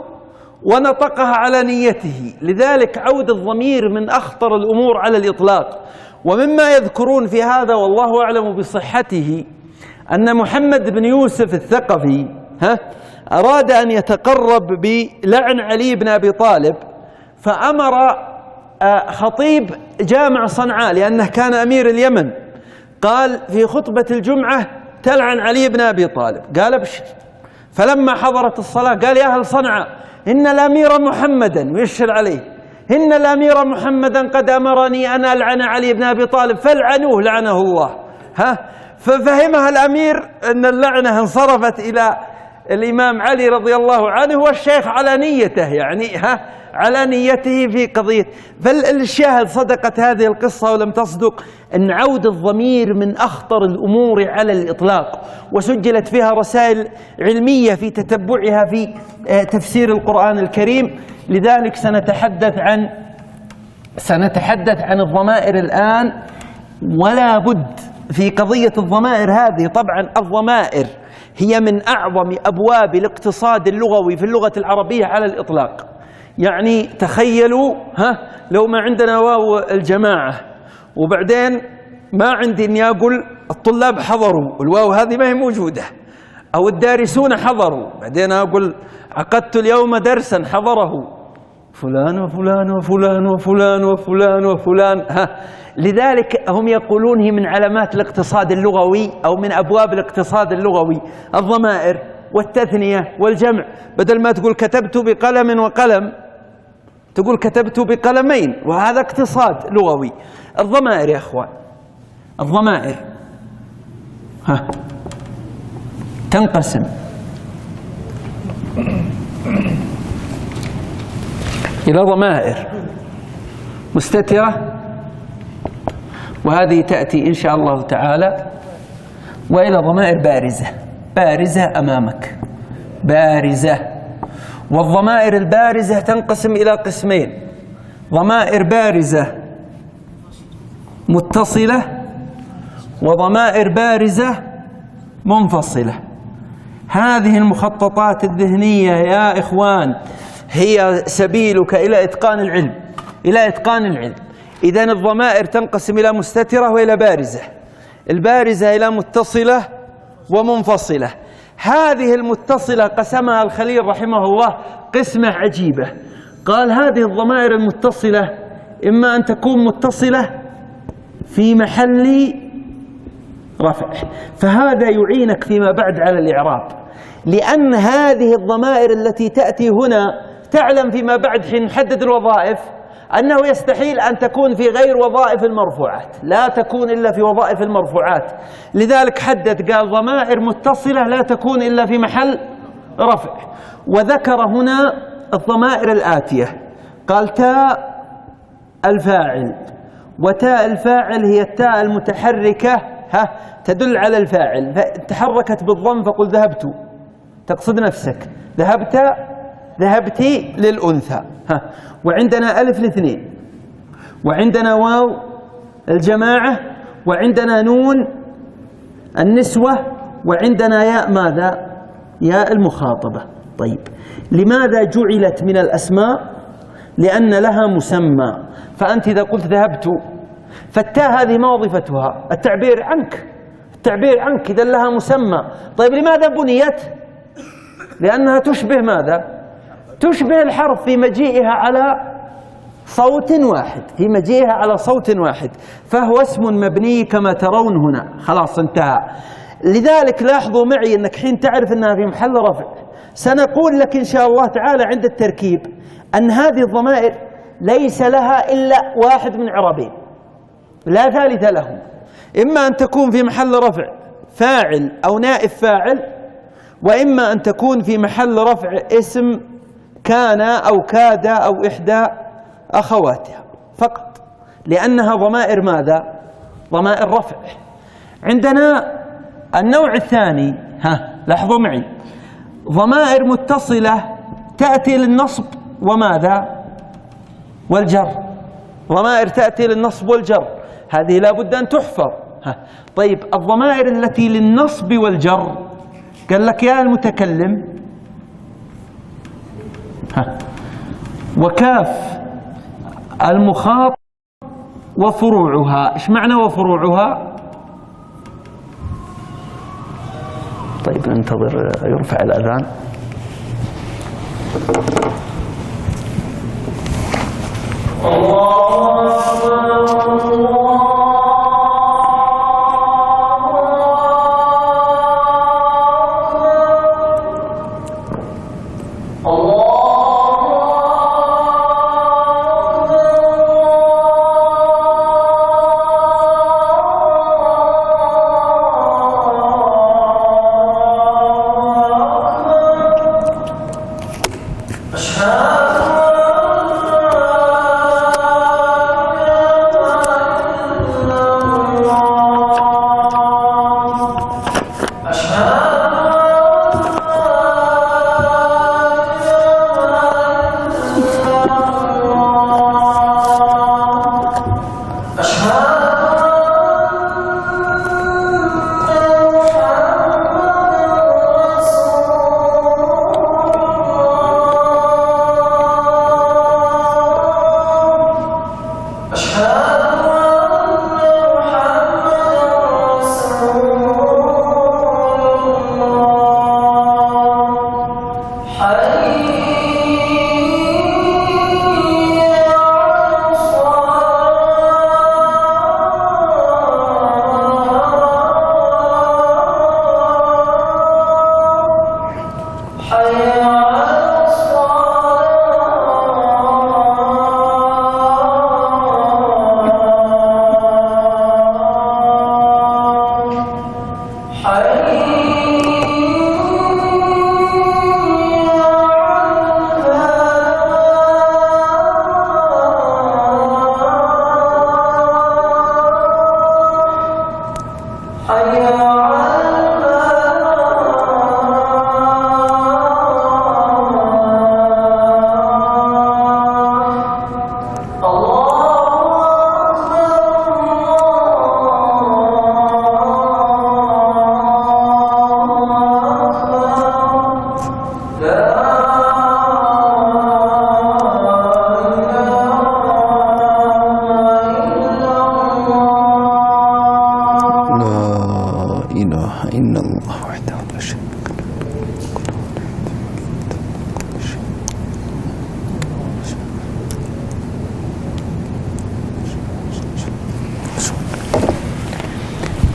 ونطقها على نيته. لذلك عود الضمير من أخطر الأمور على الإطلاق. ومما يذكرون في هذا والله أعلم بصحته أن محمد بن يوسف الثقفي أراد أن يتقرب بلعن علي بن أبي طالب، فأمر خطيب جامع صنعاء لأنه كان أمير اليمن، قال في خطبة الجمعة: تلعن علي بن أبي طالب. قال: ابشر. فلما حضرت الصلاة قال: يا أهل صنعاء، إن الأمير محمدا، ويشر عليه، إن الأمير محمدا قد أمرني أن ألعن علي بن أبي طالب فالعنوه لعنه الله. ففهمها الأمير أن اللعنة انصرفت إلى الإمام علي رضي الله عنه، والشيخ على نيته، يعني على نيته في قضية. فالشاهد صدقت هذه القصة ولم تصدق، أن عود الضمير من أخطر الأمور على الإطلاق، وسجلت فيها رسائل علمية في تتبعها في تفسير القرآن الكريم. لذلك سنتحدث عن الضمائر الآن، ولا بد في قضية الضمائر هذه. طبعا الضمائر هي من أعظم أبواب الاقتصاد اللغوي في اللغة العربية على الإطلاق. يعني تخيلوا لو ما عندنا واو الجماعة، وبعدين ما عندي إني أقول الطلاب حضروا، الواو هذه ما هي موجودة، أو الدارسون حضروا، بعدين أقول عقدت اليوم درسا حضره فلان وفلان وفلان وفلان وفلان وفلان. لذلك هم يقولون هي من علامات الاقتصاد اللغوي أو من أبواب الاقتصاد اللغوي الضمائر والتثنية والجمع. بدل ما تقول كتبت بقلم وقلم تقول كتبت بقلمين، وهذا اقتصاد لغوي. الضمائر يا أخوان، الضمائر تنقسم إلى ضمائر مستترة، وهذه تأتي إن شاء الله تعالى، وإلى ضمائر بارزة أمامك، بارزة. والضمائر البارزة تنقسم إلى قسمين: ضمائر بارزة متصلة، وضمائر بارزة منفصلة. هذه المخططات الذهنية يا إخوان هي سبيلك إلى إتقان العلم، إلى إتقان العلم. إذن الضمائر تنقسم إلى مستترة وإلى بارزة، البارزة إلى متصلة ومنفصلة. هذه المتصلة قسمها الخليل رحمه الله قسمة عجيبة، قال هذه الضمائر المتصلة إما أن تكون متصلة في محل رفع، فهذا يعينك فيما بعد على الإعراب، لأن هذه الضمائر التي تأتي هنا تعلم فيما بعد حين نحدد الوظائف أنه يستحيل أن تكون في غير وظائف المرفوعات، لا تكون إلا في وظائف المرفوعات. لذلك حدد قال ضمائر متصلة لا تكون إلا في محل رفع. وذكر هنا الضمائر الآتية، قال تاء الفاعل، وتاء الفاعل هي التاء المتحركة تدل على الفاعل، فتحركت بالضم فقل ذهبت، تقصد نفسك، ذهبتي للأنثى. وعندنا ألف الاثنين، وعندنا واو الجماعة، وعندنا نون النسوة، وعندنا ياء ماذا؟ ياء المخاطبة. طيب لماذا جعلت من الأسماء؟ لأن لها مسمى. فأنت إذا قلت ذهبت فالتاء هذه ما وظيفتها؟ التعبير عنك، التعبير عنك، إذا لها مسمى. طيب لماذا بنيت؟ لأنها تشبه ماذا؟ تشبه الحرف في مجيئها على صوت واحد، في مجيئها على صوت واحد، فهو اسم مبني كما ترون هنا. خلاص انتهى. لذلك لاحظوا معي أنك حين تعرف أنها في محل رفع سنقول لك إن شاء الله تعالى عند التركيب أن هذه الضمائر ليس لها إلا واحد من إعرابين لا ثالث لهم، إما أن تكون في محل رفع فاعل أو نائب فاعل، وإما أن تكون في محل رفع اسم كان أو كاد أو إحدى أخواتها فقط، لأنها ضمائر ماذا؟ ضمائر رفع. عندنا النوع الثاني، لاحظوا معي، ضمائر متصلة تأتي للنصب وماذا؟ والجر. ضمائر تأتي للنصب والجر، هذه لا بد أن تحفظ. طيب الضمائر التي للنصب والجر قال لك يا المتكلم وكاف المخاطب وفروعها. ايش معنى وفروعها؟ طيب ننتظر يرفع الأذان.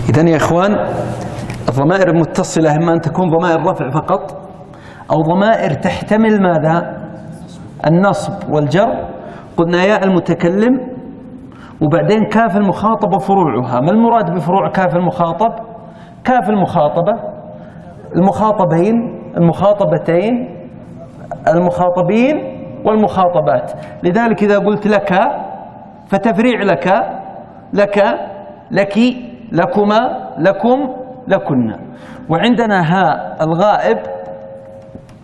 إذن يا إخوان الضمائر المتصلة إما أن تكون ضمائر رفع فقط أو ضمائر تحتمل ماذا؟ النصب والجر. قلنا ياء المتكلم وبعدين كاف المخاطب وفروعها. ما المراد بفروع كاف المخاطب؟ كاف المخاطبة، المخاطبين، المخاطبتين، المخاطبين والمخاطبات. لذلك إذا قلت لك فتفريع لك، لك، لك، لكما، لكم، لكن. وعندنا هاء الغائب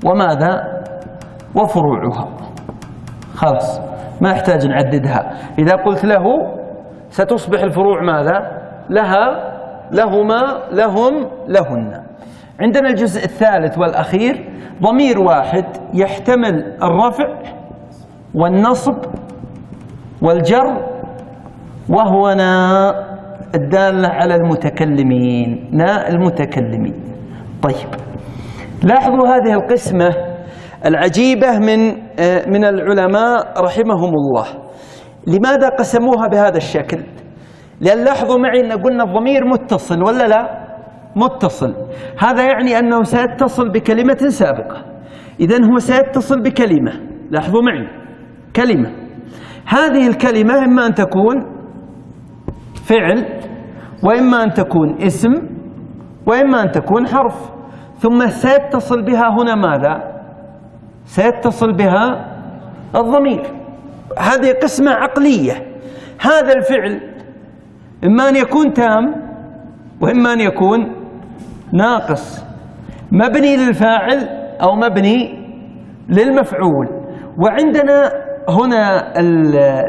وماذا؟ وفروعها. خلاص ما يحتاج نعددها. إذا قلت له ستصبح الفروع ماذا؟ لها، لهما، لهم، لهن. عندنا الجزء الثالث والأخير ضمير واحد يحتمل الرفع والنصب والجر، وهو ناء الدالة على المتكلمين، ناء المتكلمين. طيب لاحظوا هذه القسمة العجيبة من العلماء رحمهم الله. لماذا قسموها بهذا الشكل؟ لأن لاحظوا معي أن قلنا الضمير متصل ولا لا؟ متصل. هذا يعني أنه سيتصل بكلمة سابقة، إذن هو سيتصل بكلمة. لاحظوا معي كلمة، هذه الكلمة إما أن تكون فعل، وإما أن تكون اسم، وإما أن تكون حرف، ثم سيتصل بها هنا ماذا؟ سيتصل بها الضمير. هذه قسمة عقلية. هذا الفعل إما أن يكون تام وإما أن يكون ناقص، مبني للفاعل أو مبني للمفعول. وعندنا هنا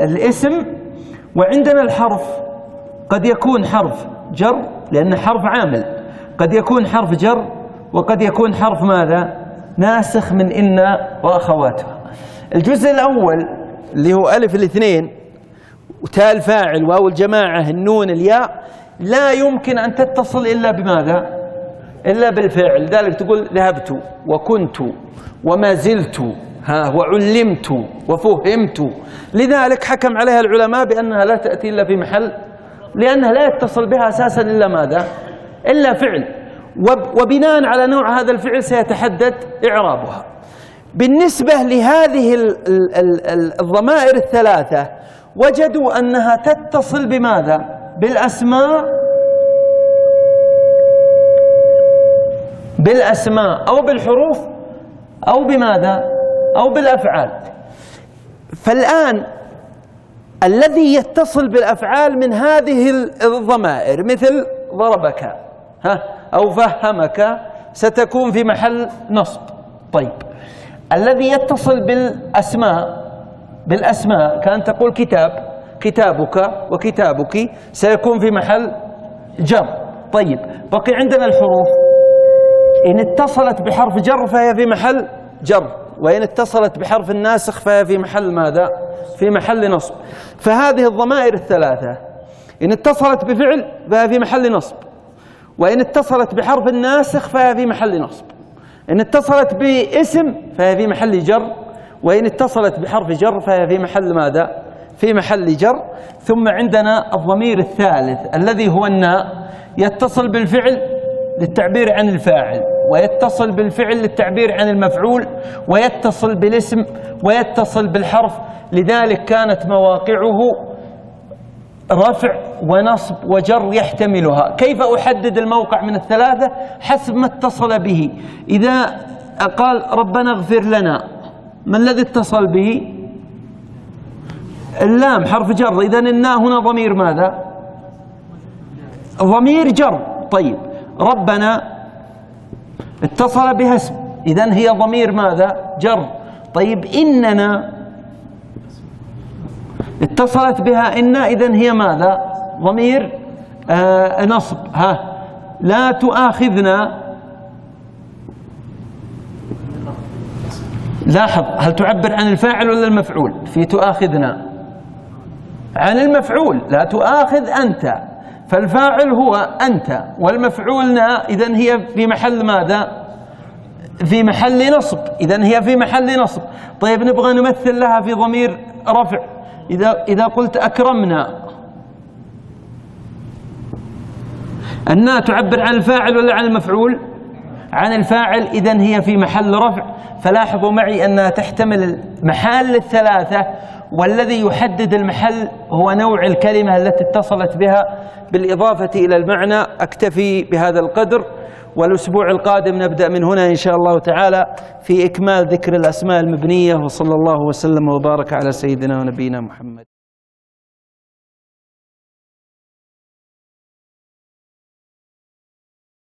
الاسم وعندنا الحرف، قد يكون حرف جر لأنه حرف عامل، قد يكون حرف جر، وقد يكون حرف ماذا؟ ناسخ من إن وأخواتها. الجزء الأول اللي هو ألف الاثنين وتاء الفاعل واو الجماعة النون الياء لا يمكن أن تتصل إلا بماذا؟ إلا بالفعل. لذلك تقول ذهبت وكنت وما زلت وعلمت وفهمت. لذلك حكم عليها العلماء بأنها لا تأتي إلا في محل، لأنها لا يتصل بها أساسا إلا ماذا؟ إلا فعل. وبناء على نوع هذا الفعل سيتحدد إعرابها. بالنسبة لهذه الضمائر الثلاثة وجدوا أنها تتصل بماذا؟ بالأسماء أو بالحروف أو بماذا؟ أو بالأفعال. فالآن الذي يتصل بالأفعال من هذه الضمائر مثل ضربك أو فهمك ستكون في محل نصب. طيب، الذي يتصل بالأسماء كأن تقول كتاب، كتابك وكتابك سيكون في محل جر. طيب، بقي عندنا الحروف، إن اتصلت بحرف جر فهي في محل جر، وإن اتصلت بحرف الناسخ فهي في محل ماذا؟ في محل نصب. فهذه الضمائر الثلاثة إن اتصلت بفعل فهي في محل نصب، وإن اتصلت بحرف الناسخ فهي في محل نصب، إن اتصلت باسم فهي في محل جر، وإن اتصلت بحرف جر فهي في محل ماذا؟ في محل جر. ثم عندنا الضمير الثالث الذي هو الناء، يتصل بالفعل للتعبير عن الفاعل، ويتصل بالفعل للتعبير عن المفعول، ويتصل بالاسم، ويتصل بالحرف. لذلك كانت مواقعه رفع ونصب وجر يحتملها. كيف أحدد الموقع من الثلاثة؟ حسب ما اتصل به. إذا قال ربنا اغفر لنا، ما الذي اتصل به؟ اللام حرف جر، إذن الناء هنا ضمير ماذا؟ ضمير جر. طيب، ربنا اتصل بها اسم، إذن هي ضمير ماذا؟ جر. طيب، إننا اتصلت بها إن، إذن هي ماذا؟ ضمير نصب. لا تؤاخذنا، لاحظ هل تعبر عن الفاعل ولا المفعول؟ في تؤاخذنا عن المفعول، لا تؤاخذ أنت، فالفاعل هو أنت والمفعولنا، إذن هي في محل ماذا؟ في محل نصب، إذن هي في محل نصب. طيب، نبغى نمثل لها في ضمير رفع. إذا قلت أكرمنا، الناء تعبر عن الفاعل ولا عن المفعول؟ عن الفاعل، إذن هي في محل رفع. فلاحظوا معي أنها تحتمل المحال الثلاثة، والذي يحدد المحل هو نوع الكلمة التي اتصلت بها بالإضافة إلى المعنى. أكتفي بهذا القدر، والأسبوع القادم نبدأ من هنا إن شاء الله تعالى في إكمال ذكر الأسماء المبنية. وصلى الله وسلم وبارك على سيدنا ونبينا محمد.